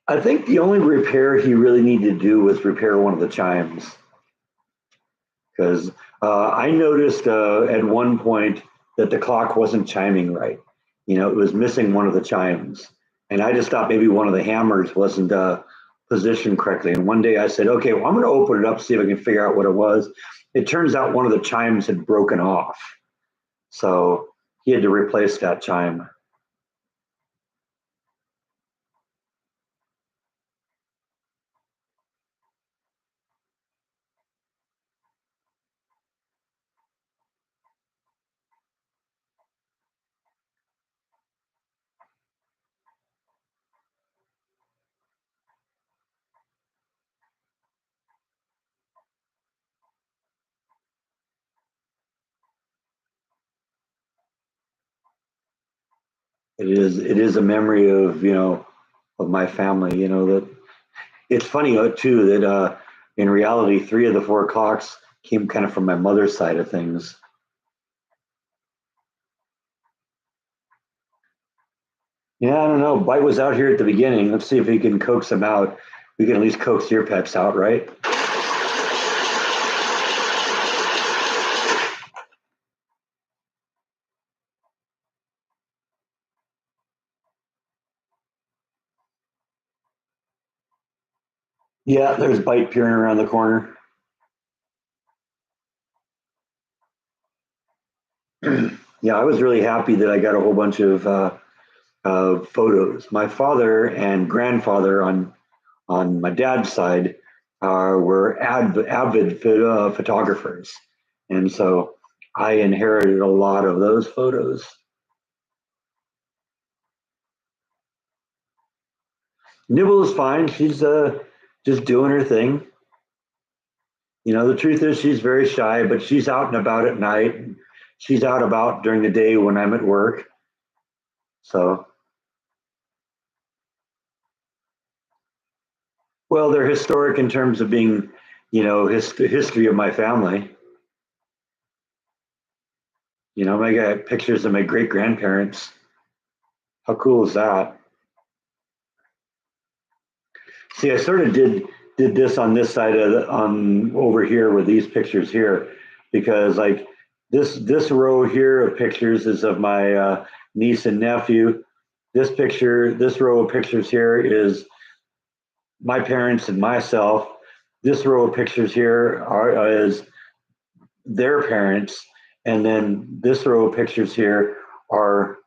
S1: I think the only repair he really needed to do was repair one of the chimes because I noticed at one point that the clock wasn't chiming right. It was missing one of the chimes, and I just thought maybe one of the hammers wasn't positioned correctly. And one day I said, "Okay, well, I'm going to open it up, see if I can figure out what it was." It turns out one of the chimes had broken off, so he had to replace that chime. It is a memory of my family. That it's funny too that in reality, three of the four clocks came kind of from my mother's side of things. Yeah, I don't know. Bite was out here at the beginning. Let's see if we can coax him out. We can at least coax your pets out, right? Yeah, there's Bite peering around the corner. Yeah, I was really happy that I got a whole bunch of photos. My father and grandfather on my dad's side were avid photographers, and so I inherited a lot of those photos. Nibble is fine. She's just doing her thing. The truth is she's very shy, but she's out and about at night. She's out about during the day when I'm at work. So, well, they're historic in terms of being, history of my family. I got pictures of my great grandparents. How cool is that? See, I sort of did this on this side on over here with these pictures here, because like this row here of pictures is of my niece and nephew. This row of pictures here is my parents and myself. This row of pictures here is their parents, and then this row of pictures here are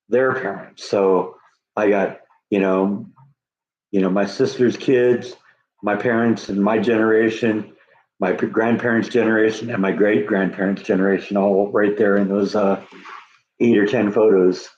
S1: their parents. So I got, My sister's kids, my parents and my generation, my grandparents' generation, and my great grandparents' generation, all right there in those 8 or 10 photos.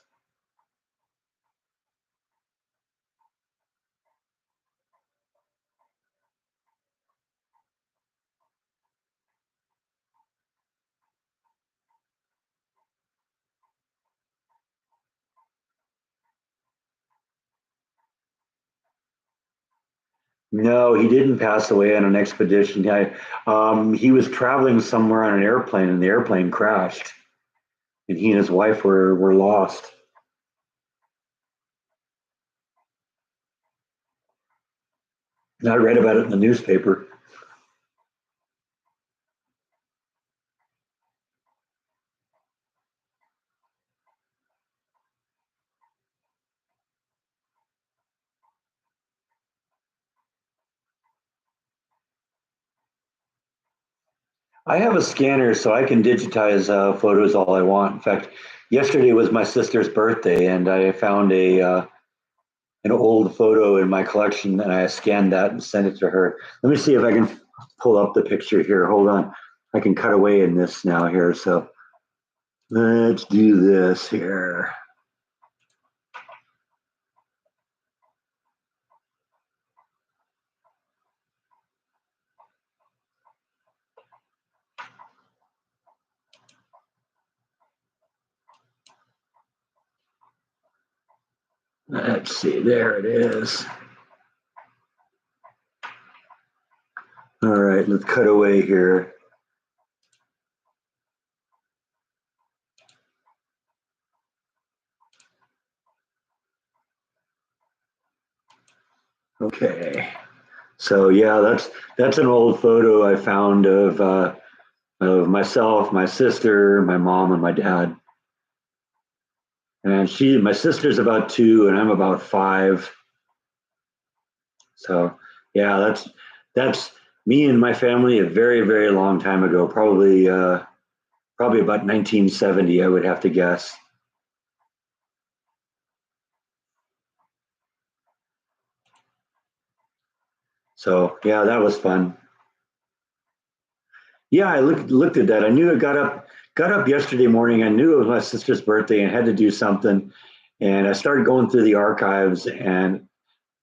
S1: No, he didn't pass away on an expedition. He was traveling somewhere on an airplane, and the airplane crashed, and he and his wife were lost. And I read about it in the newspaper. I have a scanner, so I can digitize photos all I want. In fact, yesterday was my sister's birthday, and I found a an old photo in my collection, and I scanned that and sent it to her. Let me see if I can pull up the picture here. Hold on, I can cut away in this now here. So let's do this here. Let's see, there it is. All right, let's cut away here. Okay, so yeah, that's an old photo I found of myself, my sister, my mom, and my dad. And my sister's about 2, and I'm about 5. So yeah, that's me and my family a very, very long time ago. Probably about 1970, I would have to guess. So yeah, that was fun. Yeah, I looked at that. I knew it got up yesterday morning. I knew it was my sister's birthday and had to do something. And I started going through the archives, and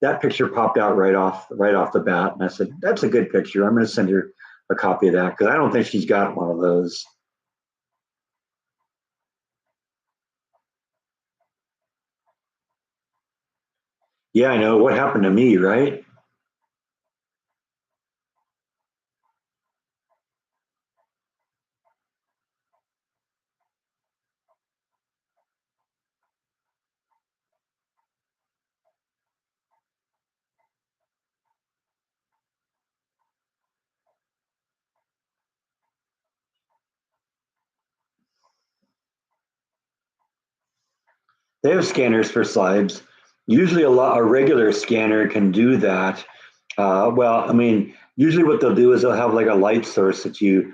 S1: that picture popped out right off the bat. And I said, "That's a good picture. I'm going to send her a copy of that because I don't think she's got one of those." Yeah, I know what happened to me, right? They have scanners for slides. Usually, a regular scanner can do that. Well, I mean, usually what they'll do is they'll have like a light source that you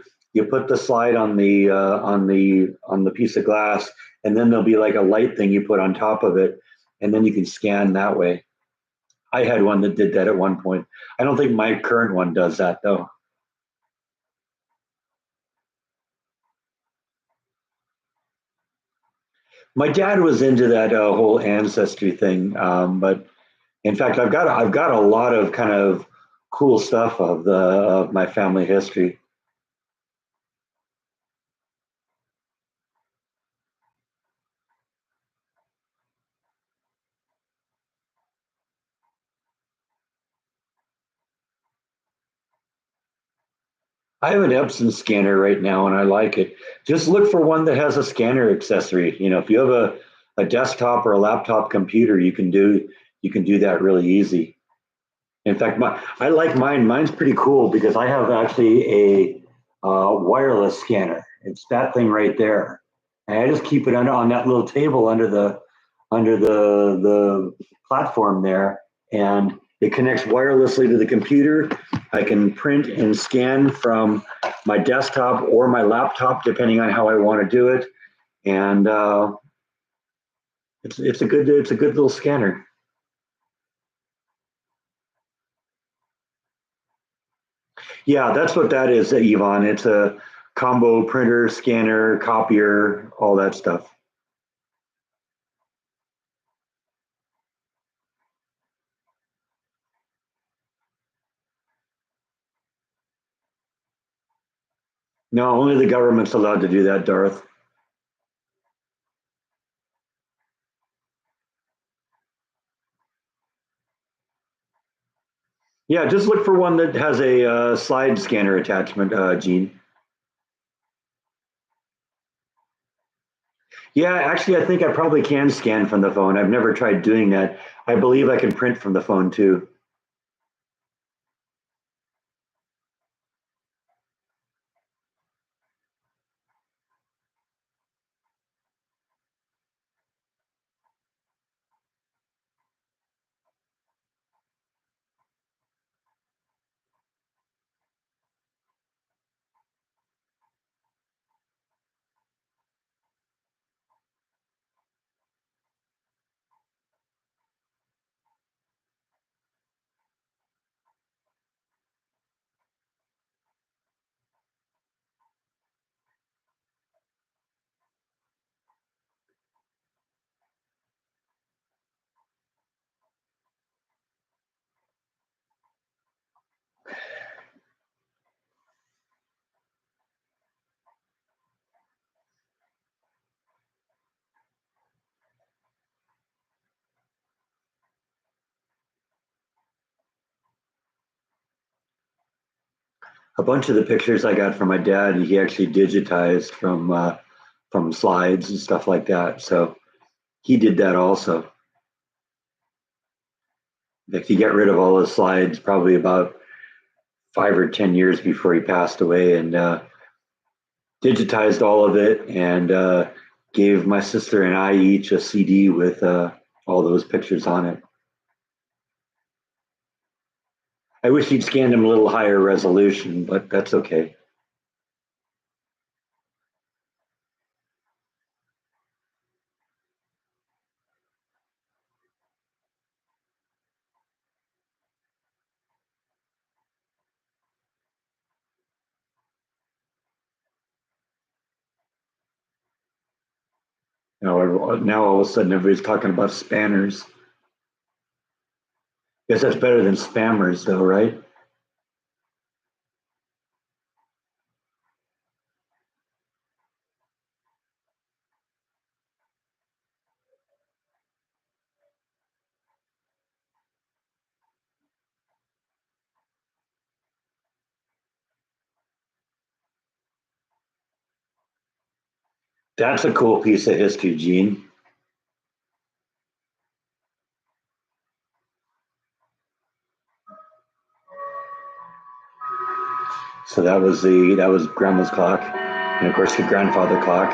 S1: put the slide on the piece of glass, and then there'll be like a light thing you put on top of it, and then you can scan that way. I had one that did that at one point. I don't think my current one does that though. My dad was into that whole ancestry thing, but in fact, I've got a lot of kind of cool stuff of my family history. I have an Epson scanner right now, and I like it. Just look for one that has a scanner accessory. If you have a desktop or a laptop computer, you can do that really easy. In fact, I like mine. Mine's pretty cool because I have actually a wireless scanner. It's that thing right there, and I just keep it on that little table under the platform there, and it connects wirelessly to the computer. I can print and scan from my desktop or my laptop, depending on how I want to do it, and it's a good little scanner. Yeah, that's what that is, Yvonne. It's a combo printer, scanner, copier, all that stuff. No, only the government's allowed to do that, Darth. Yeah, just look for one that has a slide scanner attachment, Gene. Yeah, actually, I think I probably can scan from the phone. I've never tried doing that. I believe I can print from the phone too. A bunch of the pictures I got from my dad, he actually digitized from slides and stuff like that. So he did that also. Like he got rid of all his slides probably about 5 or 10 years before he passed away, and digitized all of it, and gave my sister and I each a CD with all those pictures on it. I wish he'd scanned them a little higher resolution, but that's okay. Now all of a sudden everybody's talking about spanners. Guess that's better than spammers, though, right? That's a cool piece of history, Gene. So that was grandma's clock, and of course the grandfather clock.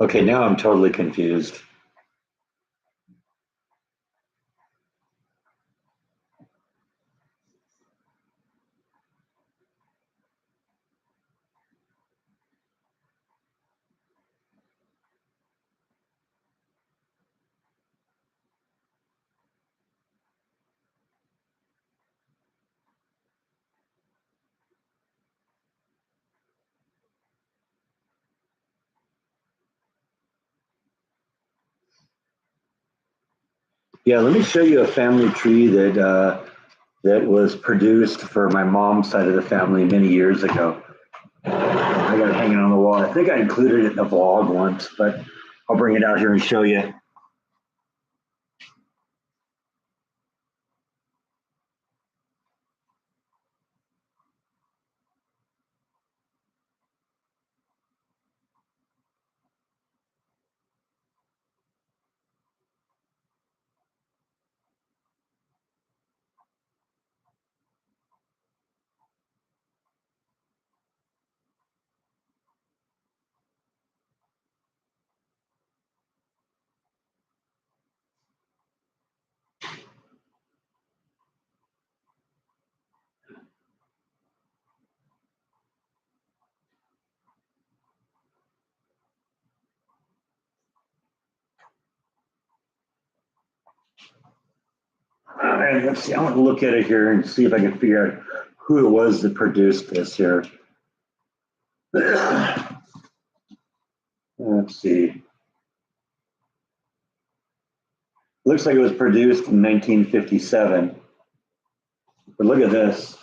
S1: Okay, now I'm totally confused. Yeah, let me show you a family tree that was produced for my mom's side of the family many years ago. I got it hanging on the wall. I think I included it in the vlog once, but I'll bring it out here and show you. All right, let's see. I want to look at it here and see if I can figure out who it was that produced this here. Let's see. Looks like it was produced in 1957. But look at this.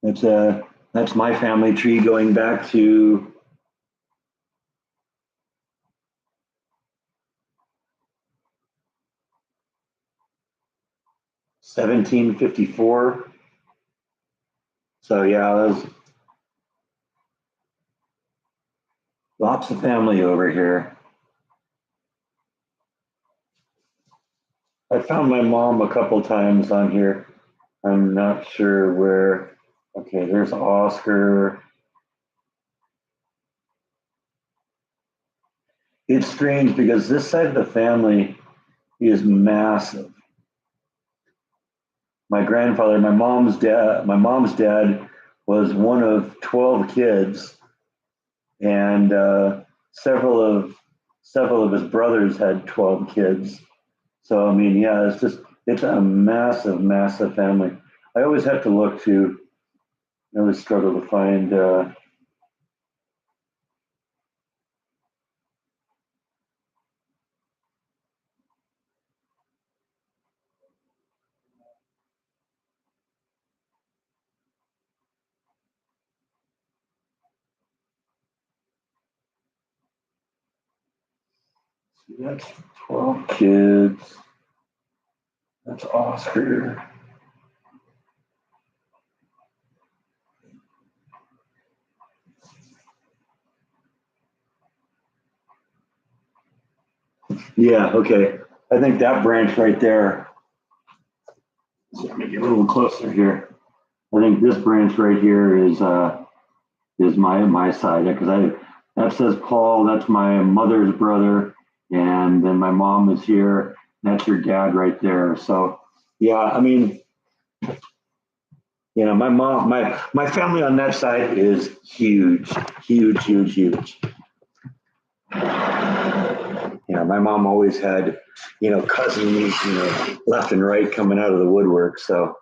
S1: That's my family tree going back to 1754. So yeah, there's lots of family over here. I found my mom a couple times on here. I'm not sure where. Okay, there's Oscar. It's strange because this side of the family is massive. My grandfather, my mom's dad was one of 12 kids, and several of his brothers had 12 kids. So I mean, yeah, it's a massive, massive family. I always have to look to. I always struggle to find. That's 12 kids. That's Oscar. Yeah, okay. I think that branch right there. So let me get a little closer here. I think this branch right here is my side because I that says Paul. That's my mother's brother, and then my mom is here. That's your dad right there. So yeah, I mean, my family on that side is huge, huge, huge, huge. My mom always had, cousins, left and right coming out of the woodwork. So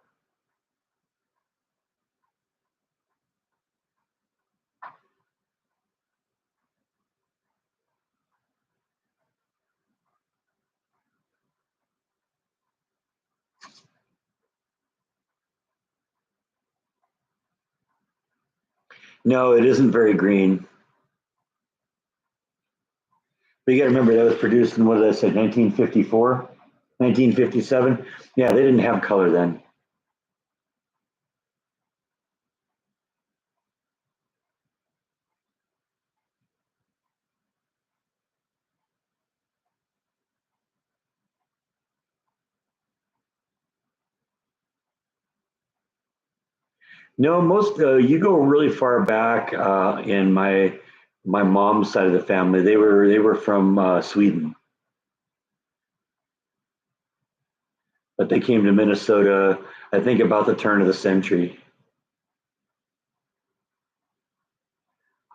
S1: no, it isn't very green. But you got to remember that was produced in what did I say, 1954, 1957. Yeah, they didn't have color then. No, most you go really far back in my mom's side of the family. They were from Sweden, but they came to Minnesota. I think about the turn of the century.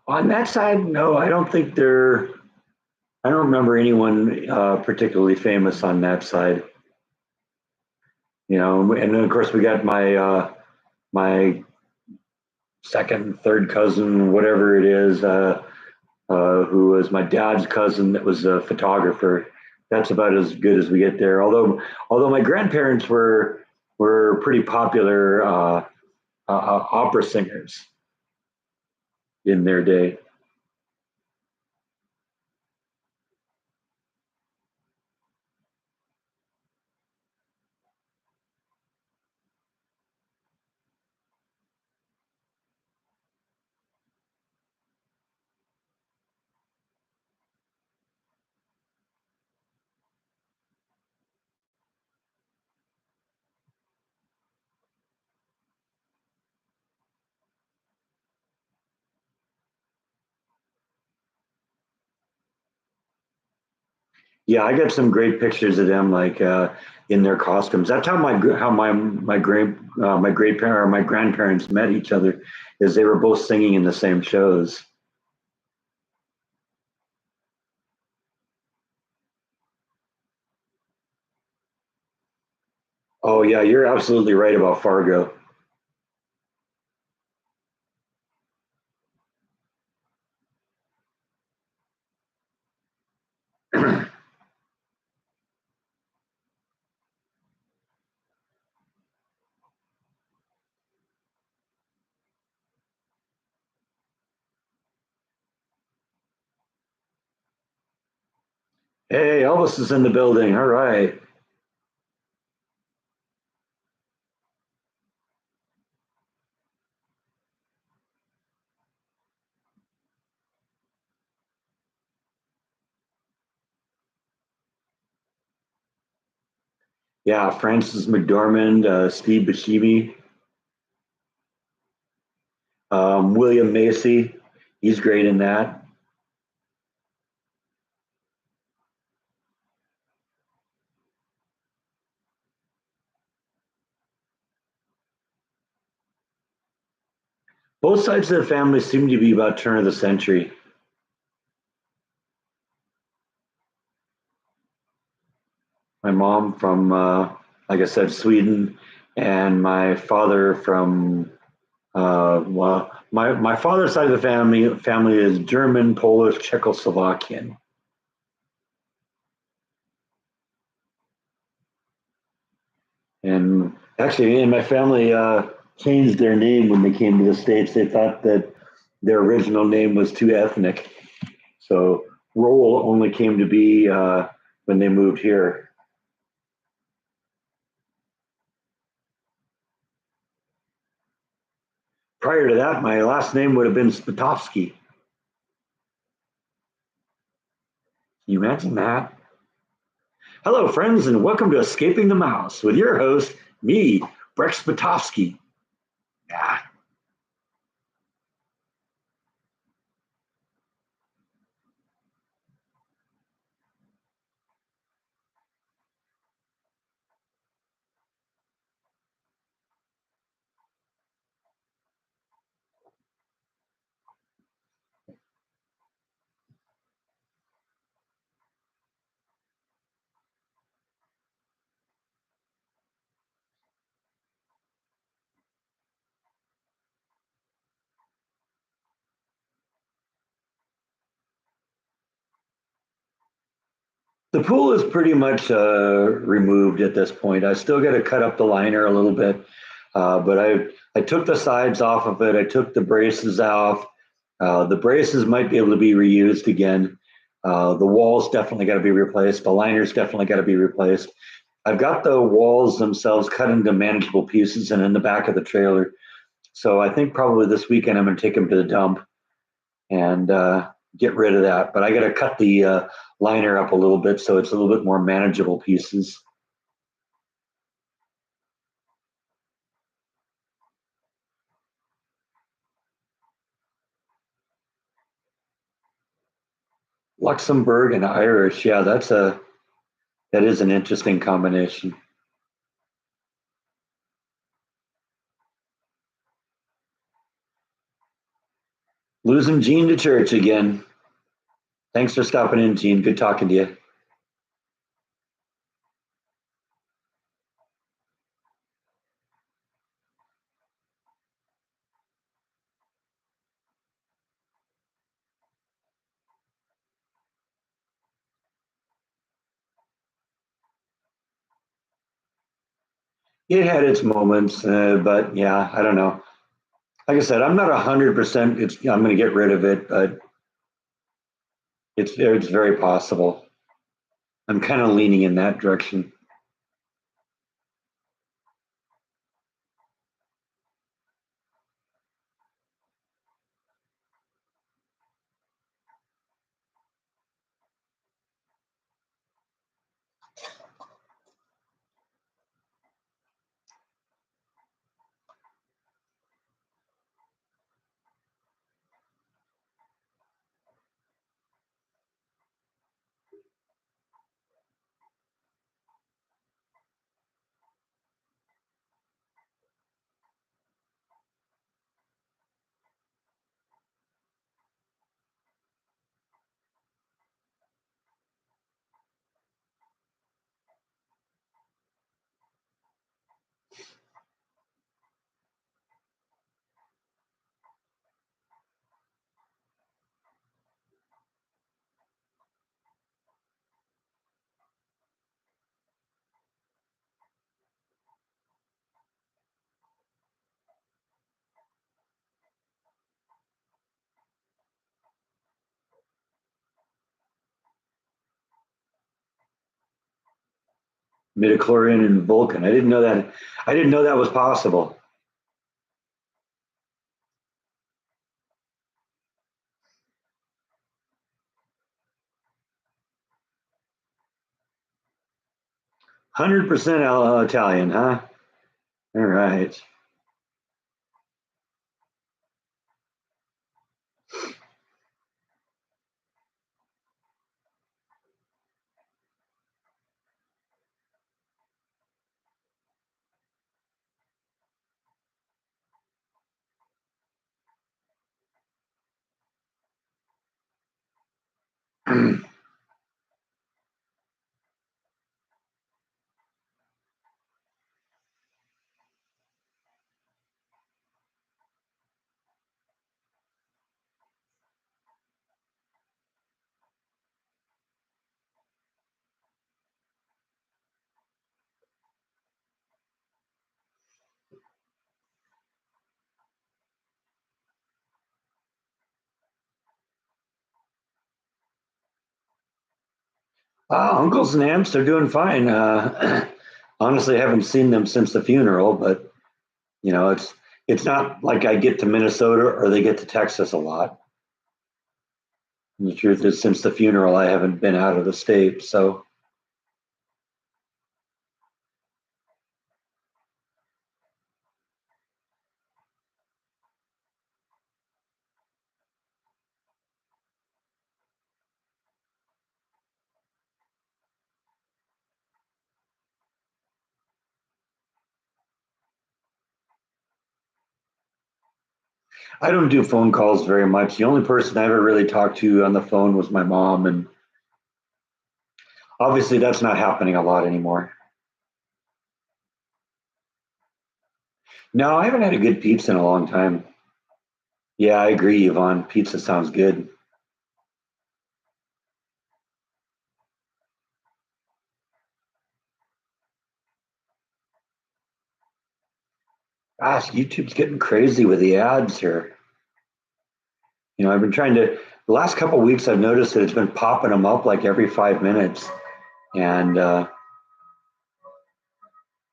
S1: On that side, no, I don't think they're. I don't remember anyone particularly famous on that side. And then of course we got my second, third cousin, whatever it is, who was my dad's cousin that was a photographer. That's about as good as we get there. Although my grandparents were pretty popular opera singers in their day. Yeah, I got some great pictures of them, like in their costumes. That's how my great parent or my grandparents met each other, is they were both singing in the same shows. Oh yeah, you're absolutely right about Fargo. Hey, Elvis is in the building. All right. Yeah, Francis McDormand, Steve Buscemi, William Macy. He's great in that. Both sides of the family seem to be about turn of the century. My mom from, like I said, Sweden, and my father from, well, my father's side of the family is German, Polish, Czechoslovakian. And actually, me and my family changed their name when they came to the States. They thought that their original name was too ethnic. So Roll only came to be when they moved here. Prior to that, my last name would have been Spatovsky. Can you imagine that? Hello, friends, and welcome to Escaping the Mouse with your host, me, Brex Spatovsky. Yeah, the pool is pretty much removed at this point. I still got to cut up the liner a little bit, but I took the sides off of it. I took the braces off. The braces might be able to be reused again. The walls definitely got to be replaced. The liners definitely got to be replaced. I've got the walls themselves cut into manageable pieces and in the back of the trailer. So I think probably this weekend I'm going to take them to the dump and get rid of that. But I got to cut the liner up a little bit so it's a little bit more manageable pieces. Luxembourg and Irish, yeah, that is an interesting combination. Losing Gene to church again. Thanks for stopping in, Gene. Good talking to you. It had its moments, but yeah, I don't know. Like I said, I'm not 100%. I'm going to get rid of it, but it's very possible. I'm kind of leaning in that direction. Midichlorian and Vulcan. I didn't know that. I didn't know that was possible. %, Italian, huh? All right. Uncles and aunts, they're doing fine. Honestly, I haven't seen them since the funeral, but it's not like I get to Minnesota or they get to Texas a lot. And the truth is, since the funeral, I haven't been out of the state. So I don't do phone calls very much. The only person I ever really talked to on the phone was my mom, and obviously that's not happening a lot anymore. No, I haven't had a good pizza in a long time. Yeah, I agree, Yvonne. Pizza sounds good. Gosh, YouTube's getting crazy with the ads here. I've been trying to, the last couple of weeks, I've noticed that it's been popping them up like every 5 minutes. And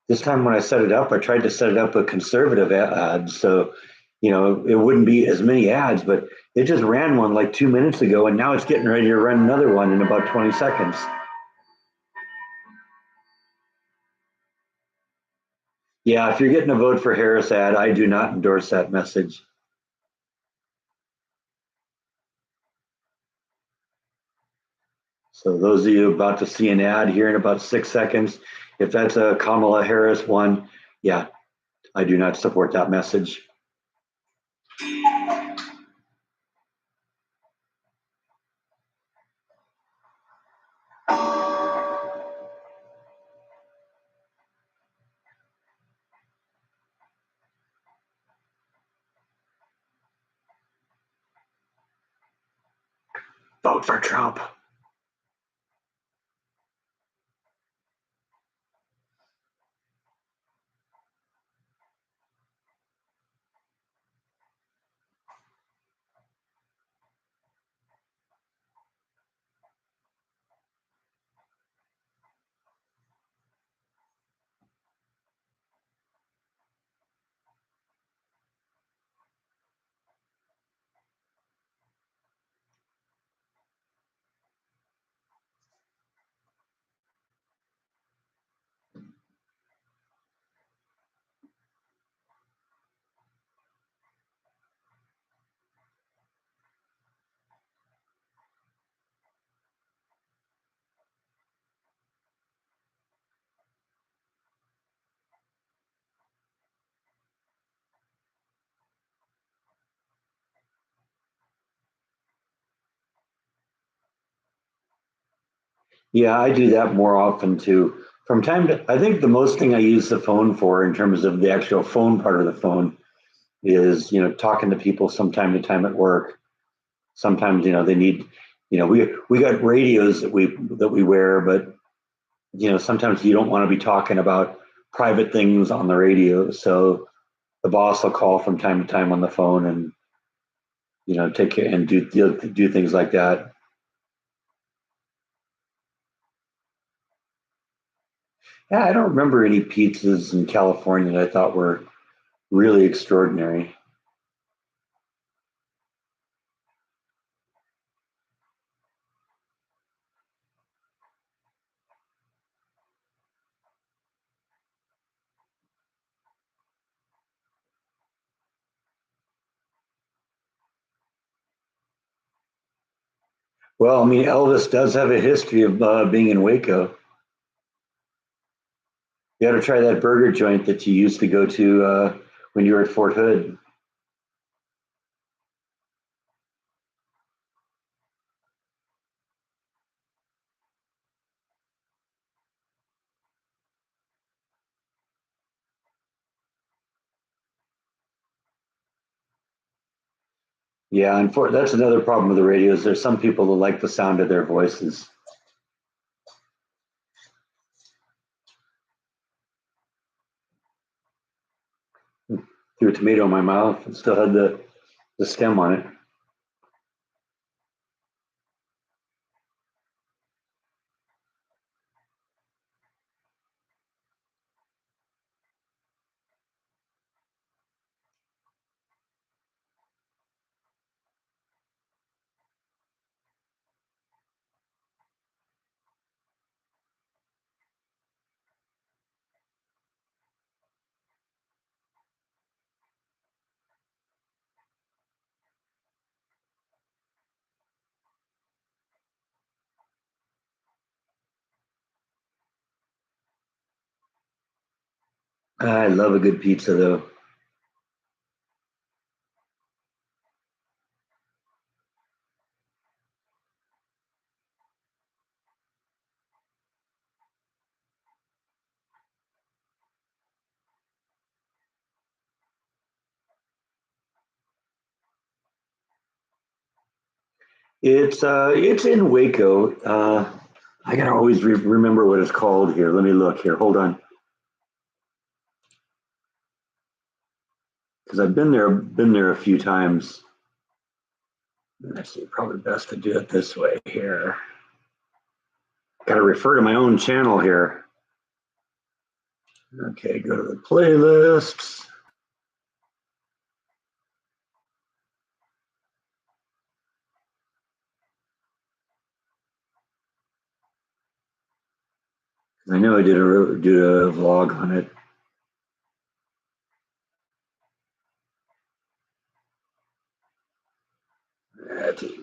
S1: this time when I set it up, I tried to set it up with conservative ads. So, it wouldn't be as many ads, but it just ran one like 2 minutes ago. And now it's getting ready to run another one in about 20 seconds. Yeah, if you're getting a vote for Harris ad, I do not endorse that message. So those of you about to see an ad here in about 6 seconds, if that's a Kamala Harris one, yeah, I do not support that message. Vote for Trump. Yeah, I do that more often too. From time to, I think the most thing I use the phone for in terms of the actual phone part of the phone is, talking to people from time to time at work. Sometimes, they need, we got radios that we wear, but sometimes you don't want to be talking about private things on the radio. So the boss will call from time to time on the phone and, take care and do things like that. Yeah, I don't remember any pizzas in California that I thought were really extraordinary. Well, I mean, Elvis does have a history of being in Waco. You got to try that burger joint that you used to go to when you were at Fort Hood. Yeah, and that's another problem with the radio is there's some people that like the sound of their voices. Threw a tomato in my mouth and still had the stem on it. I love a good pizza though. It's in Waco. I gotta always remember what it's called here. Let me look here. Hold on, because I've been there a few times. Actually, probably best to do it this way here. Got to refer to my own channel here. Okay, go to the playlists. I know I did a vlog on it.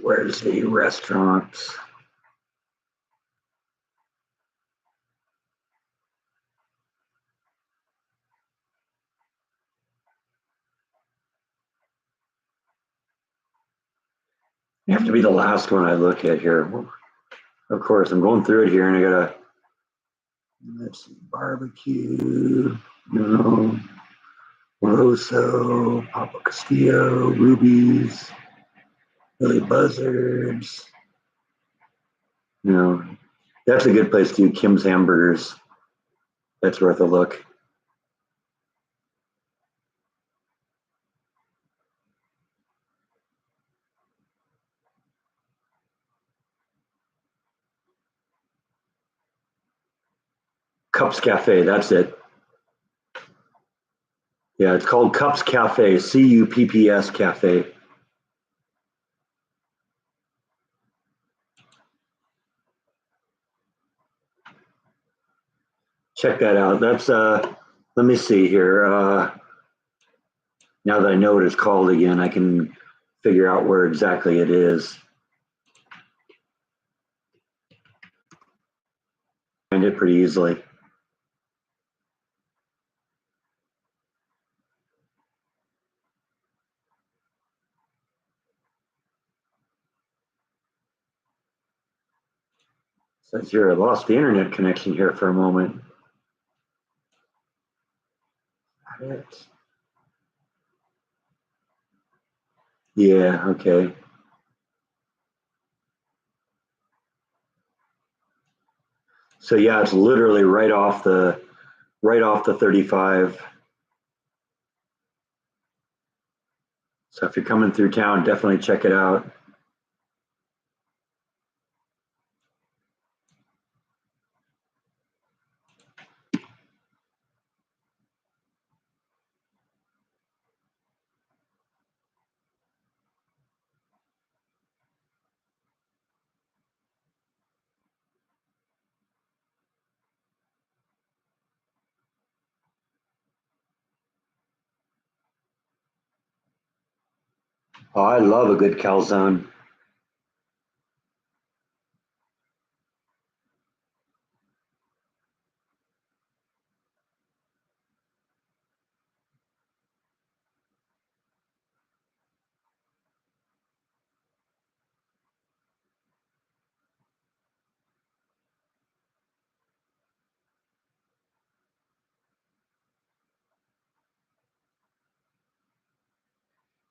S1: Where's the restaurants? You have to be the last one I look at here. Of course, I'm going through it here, and I gotta. Let's see, barbecue. No, Rosso, Papa Castillo, Ruby's, Billy Buzzards. No, that's a good place to do Kim's Hamburgers. That's worth a look. Cups Cafe, that's it. Yeah, it's called Cups Cafe, Cupps Cafe. Check that out. That's let me see here. Now that I know what it's called again, I can figure out where exactly it is. Find it pretty easily. Says here, I lost the internet connection here for a moment. Yeah, okay. So yeah, it's literally right off the 35. So if you're coming through town, definitely check it out. Oh, I love a good calzone.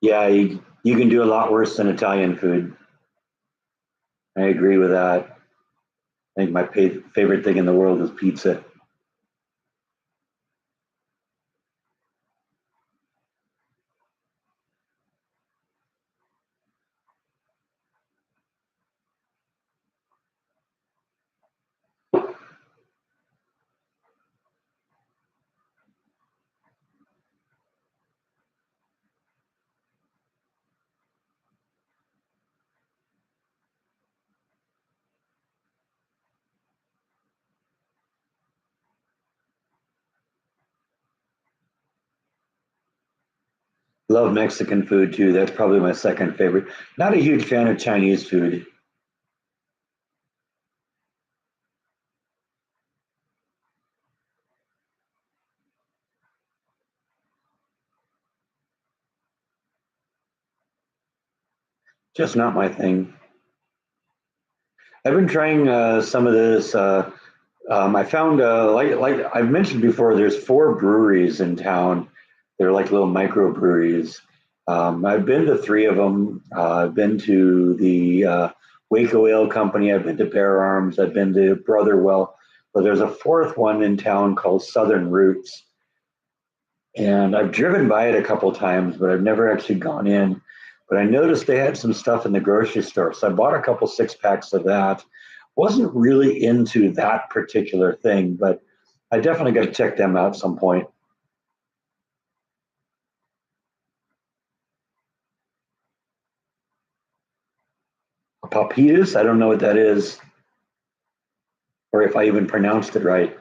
S1: Yeah, you can do a lot worse than Italian food. I agree with that. I think my favorite thing in the world is pizza. Love Mexican food too. That's probably my second favorite. Not a huge fan of Chinese food. Just not my thing. I've been trying some of this. I found, like I've mentioned before, there's four breweries in town. They're like little microbreweries. I've been to three of them. I've been to the Waco Ale Company. I've been to Bear Arms. I've been to Brotherwell. But there's a fourth one in town called Southern Roots. And I've driven by it a couple times, but I've never actually gone in. But I noticed they had some stuff in the grocery store. So I bought a couple six packs of that. Wasn't really into that particular thing, but I definitely got to check them out at some point. Papitas, I don't know what that is, or if I even pronounced it right.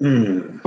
S1: Mm.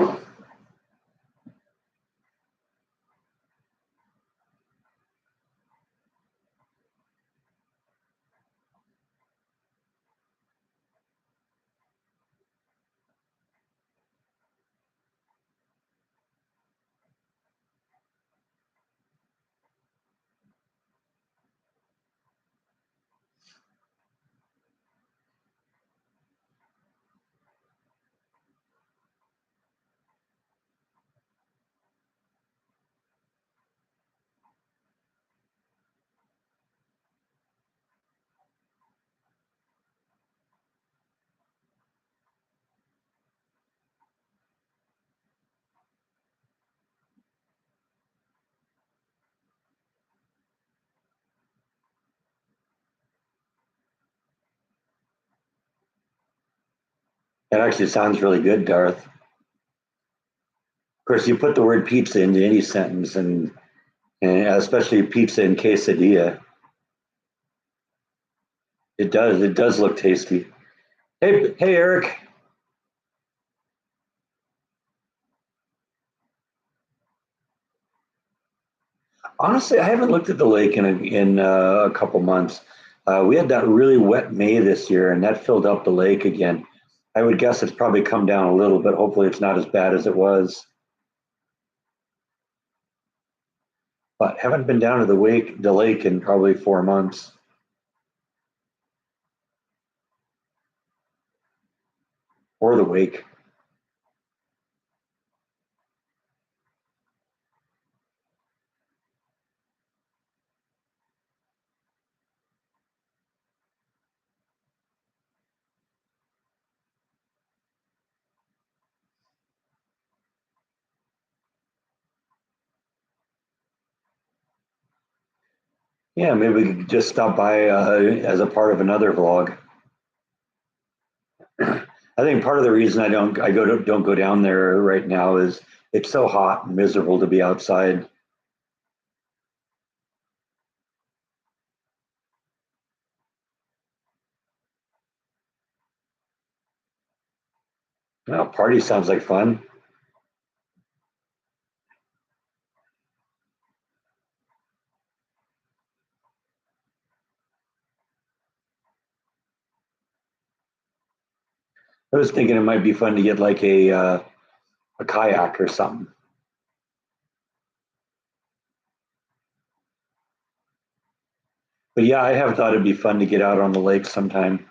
S1: That actually sounds really good, Darth. Of course, you put the word pizza into any sentence, and especially pizza and quesadilla, it does. It does look tasty. Hey, Eric. Honestly, I haven't looked at the lake in a couple months. We had that really wet May this year, and that filled up the lake again. I would guess it's probably come down a little, but hopefully it's not as bad as it was. But haven't been down to the lake in probably 4 months, or the wake. Yeah, maybe we could just stop by as a part of another vlog. I think part of the reason don't go down there right now is it's so hot and miserable to be outside. Well, party sounds like fun. I was thinking it might be fun to get like a kayak or something. But yeah, I have thought it'd be fun to get out on the lake sometime.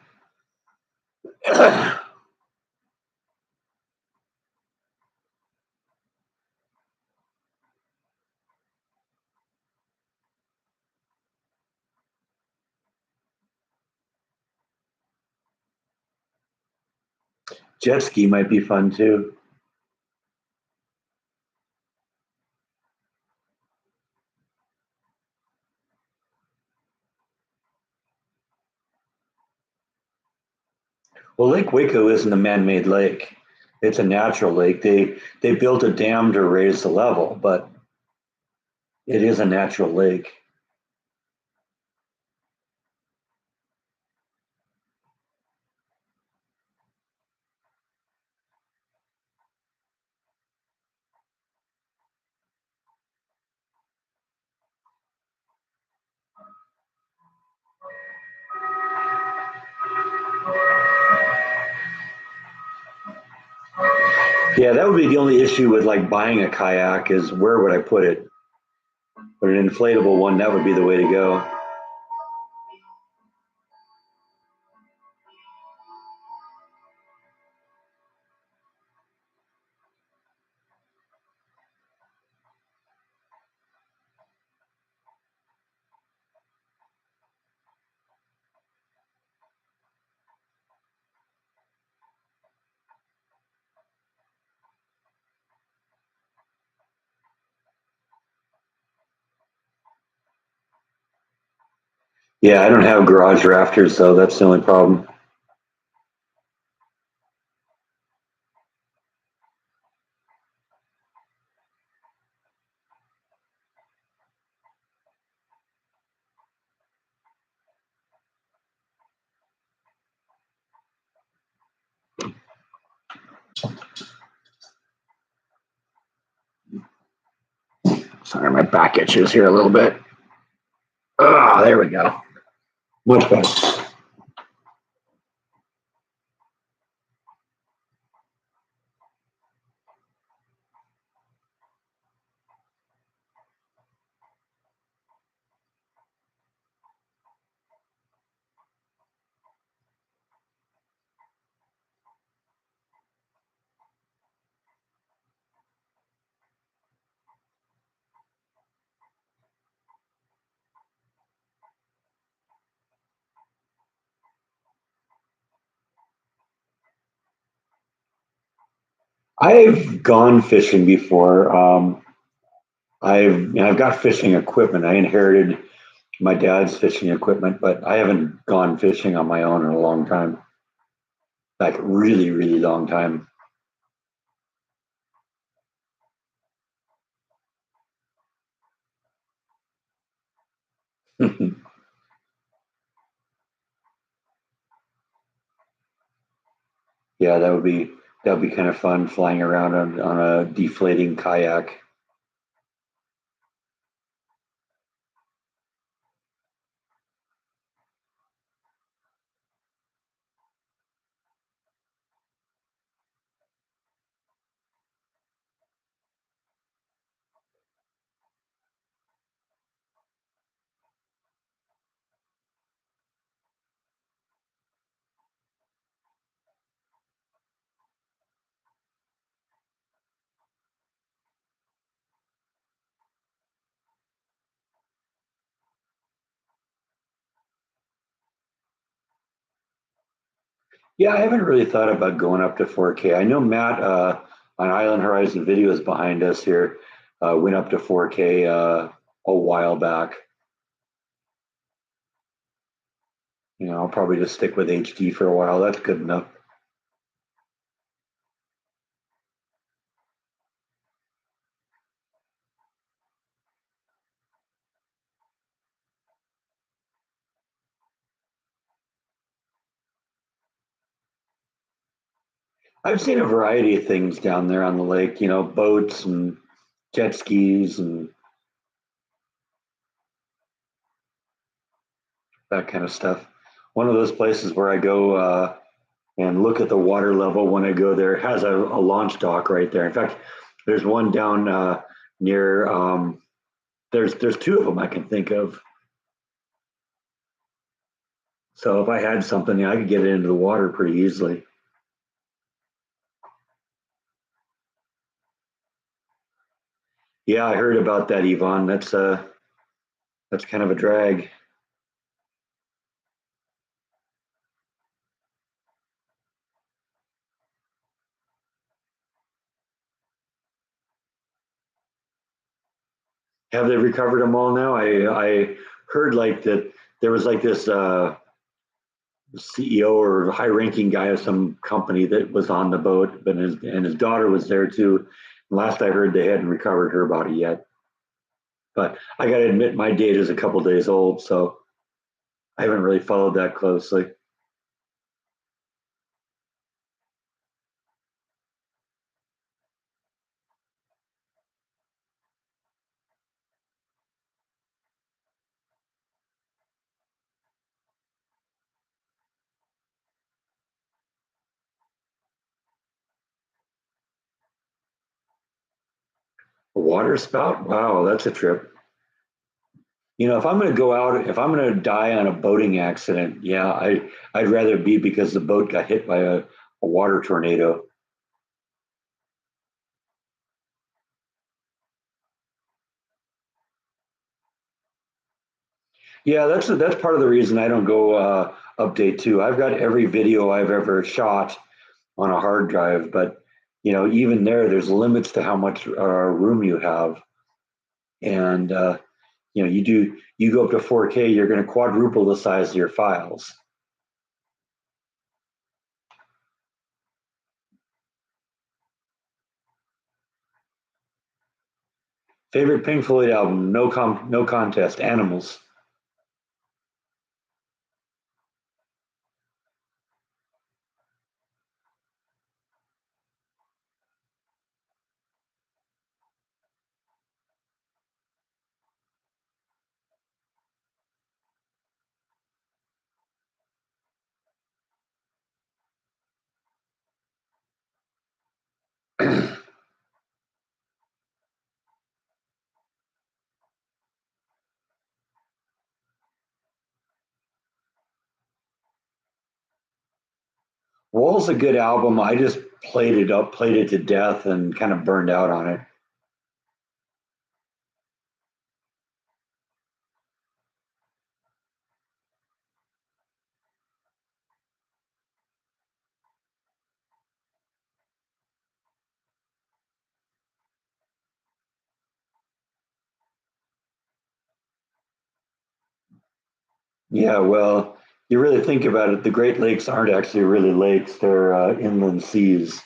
S1: Jet ski might be fun too. Well, Lake Waco isn't a man-made lake. It's a natural lake. They built a dam to raise the level, but it is a natural lake. Yeah, that would be the only issue with like buying a kayak is where would I put it? But an inflatable one, that would be the way to go. Yeah, I don't have garage rafters, so that's the only problem. Sorry, my back itches here a little bit. Ah, there we go. Much better. I've gone fishing before. I've got fishing equipment. I inherited my dad's fishing equipment, but I haven't gone fishing on my own in a long time. Like really, really long time. Yeah, that would be kind of fun flying around on a deflating kayak. Yeah, I haven't really thought about going up to 4K. I know Matt on Island Horizon Videos behind us here went up to 4K a while back. You know, I'll probably just stick with HD for a while. That's good enough. I've seen a variety of things down there on the lake, boats and jet skis and that kind of stuff. One of those places where I go and look at the water level when I go there has a launch dock right there. In fact, there's one down near. There's two of them I can think of. So if I had something, I could get it into the water pretty easily. Yeah, I heard about that, Yvonne. That's kind of a drag. Have they recovered them all now? I heard like that there was like this CEO or high ranking guy of some company that was on the boat, but his daughter was there too. And last I heard, they hadn't recovered her body yet. But I got to admit, my date is a couple days old, so I haven't really followed that closely. A water spout? Wow, that's a trip. If I'm going to go out, if I'm going to die on a boating accident, yeah, I'd rather be because the boat got hit by a water tornado. Yeah, that's part of the reason I don't go update too. I've got every video I've ever shot on a hard drive, but even there's limits to how much room you have, and you go up to 4K, you're going to quadruple the size of your files. Favorite Pink Floyd album? No contest. Animals. Wall's a good album. I just played it to death, and kind of burned out on it. Yeah, well, you really think about it, the Great Lakes aren't actually really lakes; they're inland seas.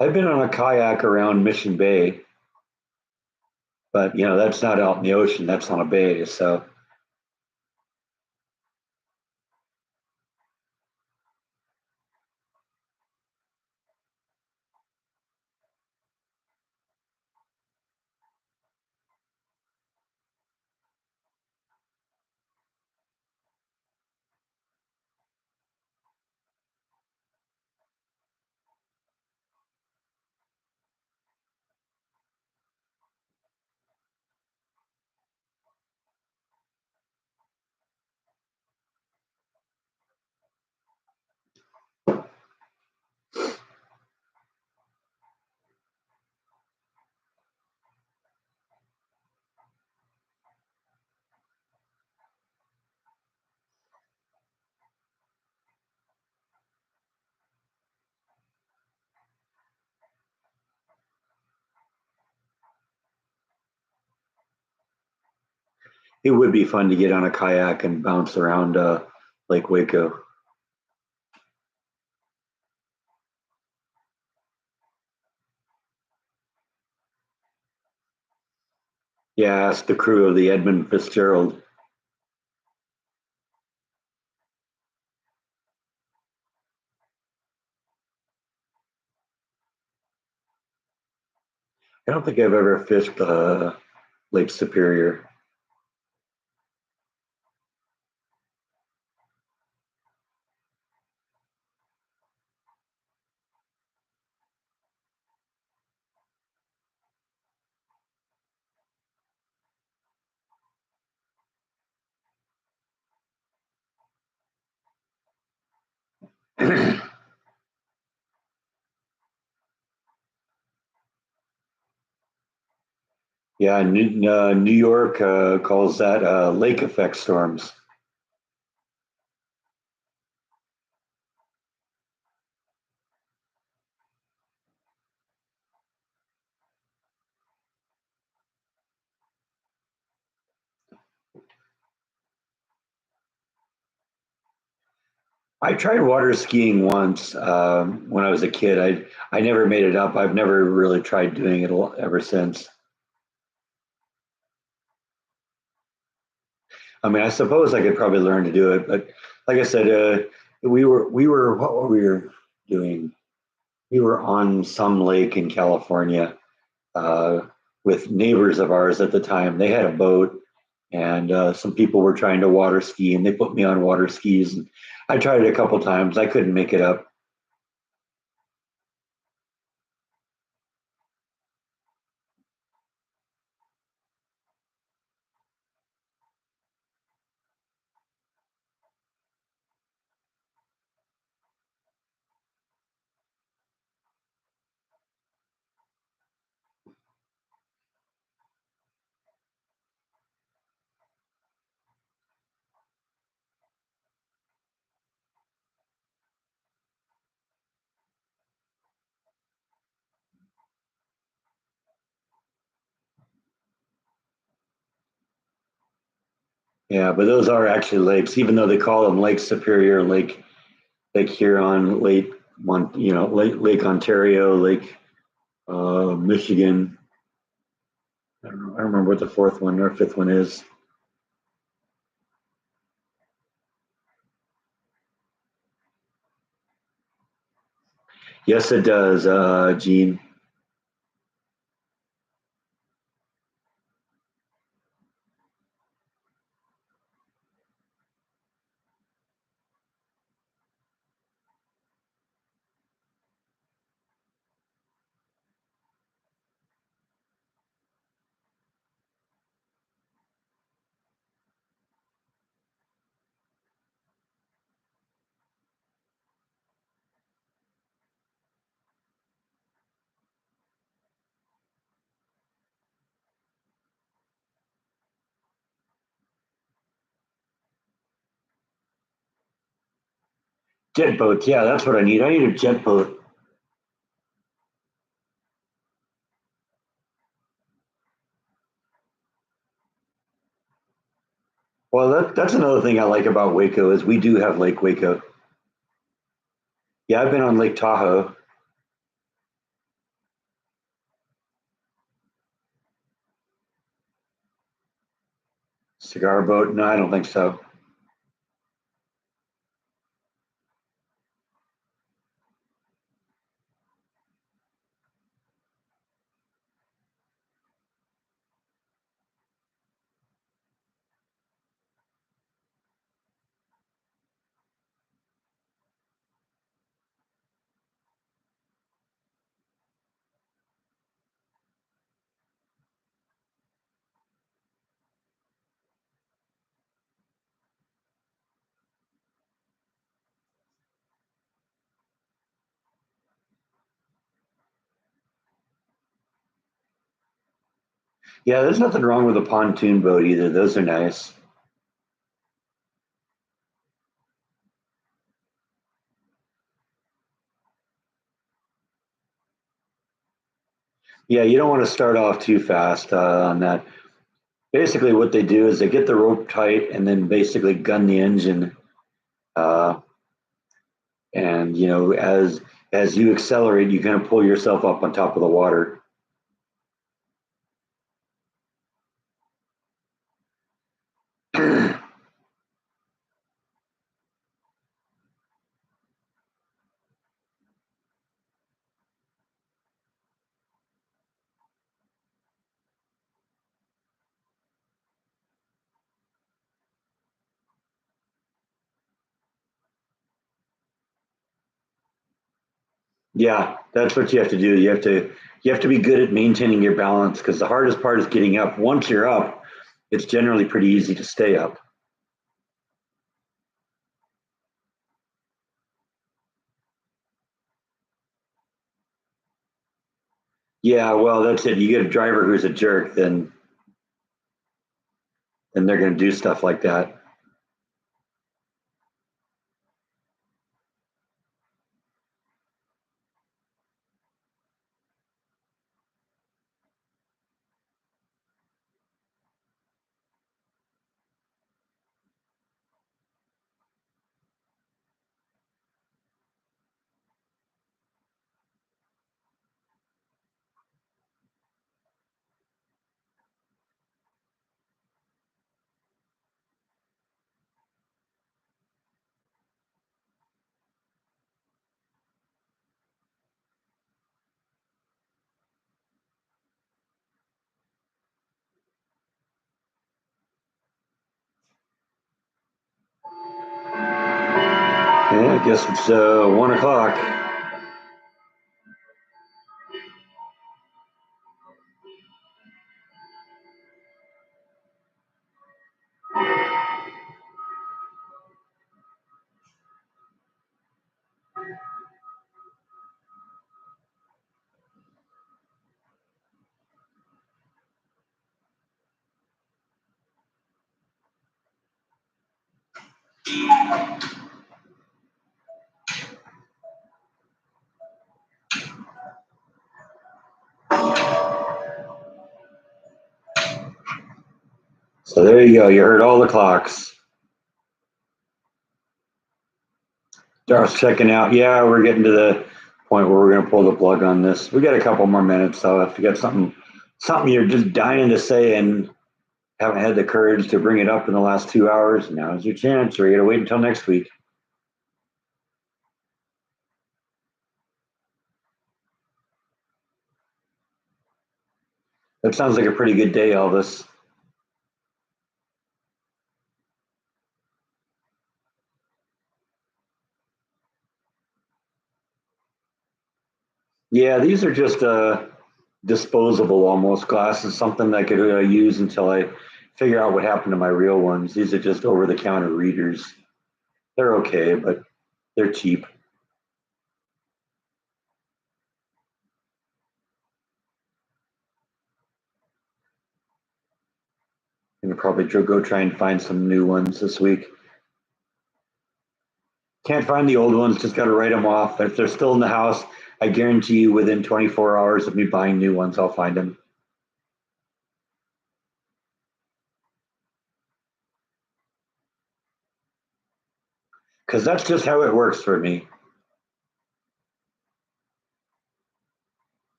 S1: I've been on a kayak around Mission Bay, but that's not out in the ocean; that's on a bay. So it would be fun to get on a kayak and bounce around Lake Waco. Yeah, ask the crew of the Edmund Fitzgerald. I don't think I've ever fished Lake Superior. Yeah, New York calls that lake effect storms. I tried water skiing once when I was a kid. I never made it up. I've never really tried doing it ever since. I mean, I suppose I could probably learn to do it, but like I said, we were what were we doing? We were on some lake in California uh, with neighbors of ours at the time. They had a boat, and some people were trying to water ski, and they put me on water skis. And I tried it a couple times. I couldn't make it up. Yeah, but those are actually lakes, even though they call them Lake Superior, Lake Huron, Lake Ontario, Lake Michigan. I don't know. I don't remember what the fourth one or fifth one is. Yes, it does, Gene. Jet boats. Yeah, that's what I need. I need a jet boat. Well, that's another thing I like about Waco is we do have Lake Waco. Yeah, I've been on Lake Tahoe. Cigar boat? No, I don't think so. Yeah, there's nothing wrong with a pontoon boat either. Those are nice. Yeah, you don't want to start off too fast on that. Basically, what they do is they get the rope tight and then basically gun the engine. Uh, and as you accelerate, you kind of pull yourself up on top of the water. Yeah, that's what you have to do. You have to be good at maintaining your balance because the hardest part is getting up. Once you're up, it's generally pretty easy to stay up. Yeah, well, that's it. You get a driver who's a jerk, then they're going to do stuff like that. Yeah, I guess it's 1 o'clock. So there you go. You heard all the clocks. Darth's checking out. Yeah, we're getting to the point where we're going to pull the plug on this. We got a couple more minutes, so if you got something you're just dying to say and haven't had the courage to bring it up in the last 2 hours, now's your chance, or you got to wait until next week. That sounds like a pretty good day, Elvis. Yeah, these are just disposable almost glasses, something I could use until I figure out what happened to my real ones. These are just over the counter readers. They're okay, but they're cheap. I'm gonna probably go try and find some new ones this week. Can't find the old ones, just got to write them off. If they're still in the house, I guarantee you within 24 hours of me buying new ones, I'll find them. Because that's just how it works for me.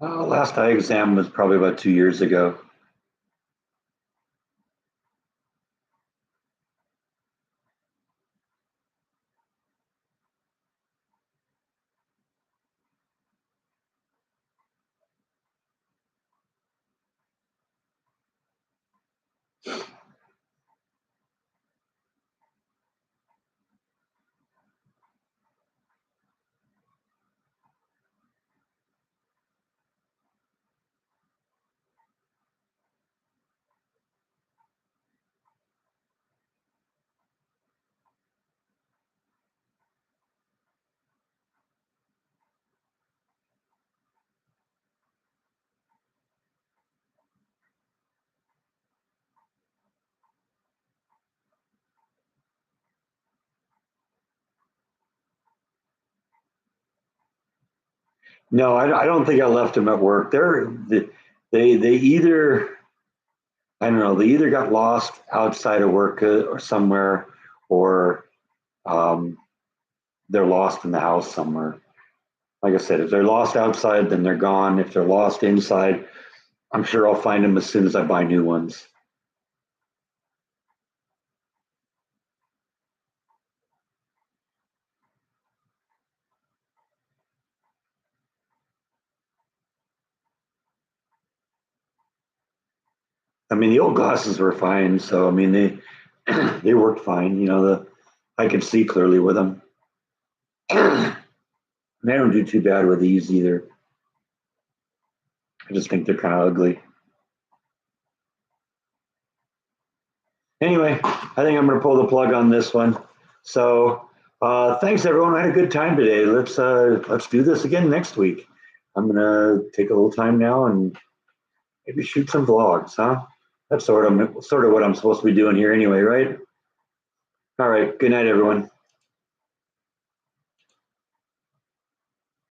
S1: Last eye exam was probably about 2 years ago. No, I don't think I left them at work. They either, I don't know, they either got lost outside of work or somewhere, or um, they're lost in the house somewhere. Like I said, if they're lost outside, then they're gone. If they're lost inside, I'm sure I'll find them as soon as I buy new ones. I mean, the old glasses were fine, so I mean they worked fine. You know, I could see clearly with them. They don't do too bad with these either. I just think they're kind of ugly. Anyway, I think I'm going to pull the plug on this one. So thanks everyone. I had a good time today. Let's do this again next week. I'm going to take a little time now and maybe shoot some vlogs, huh? That's sort of what I'm supposed to be doing here anyway, right? All right. Good night, everyone.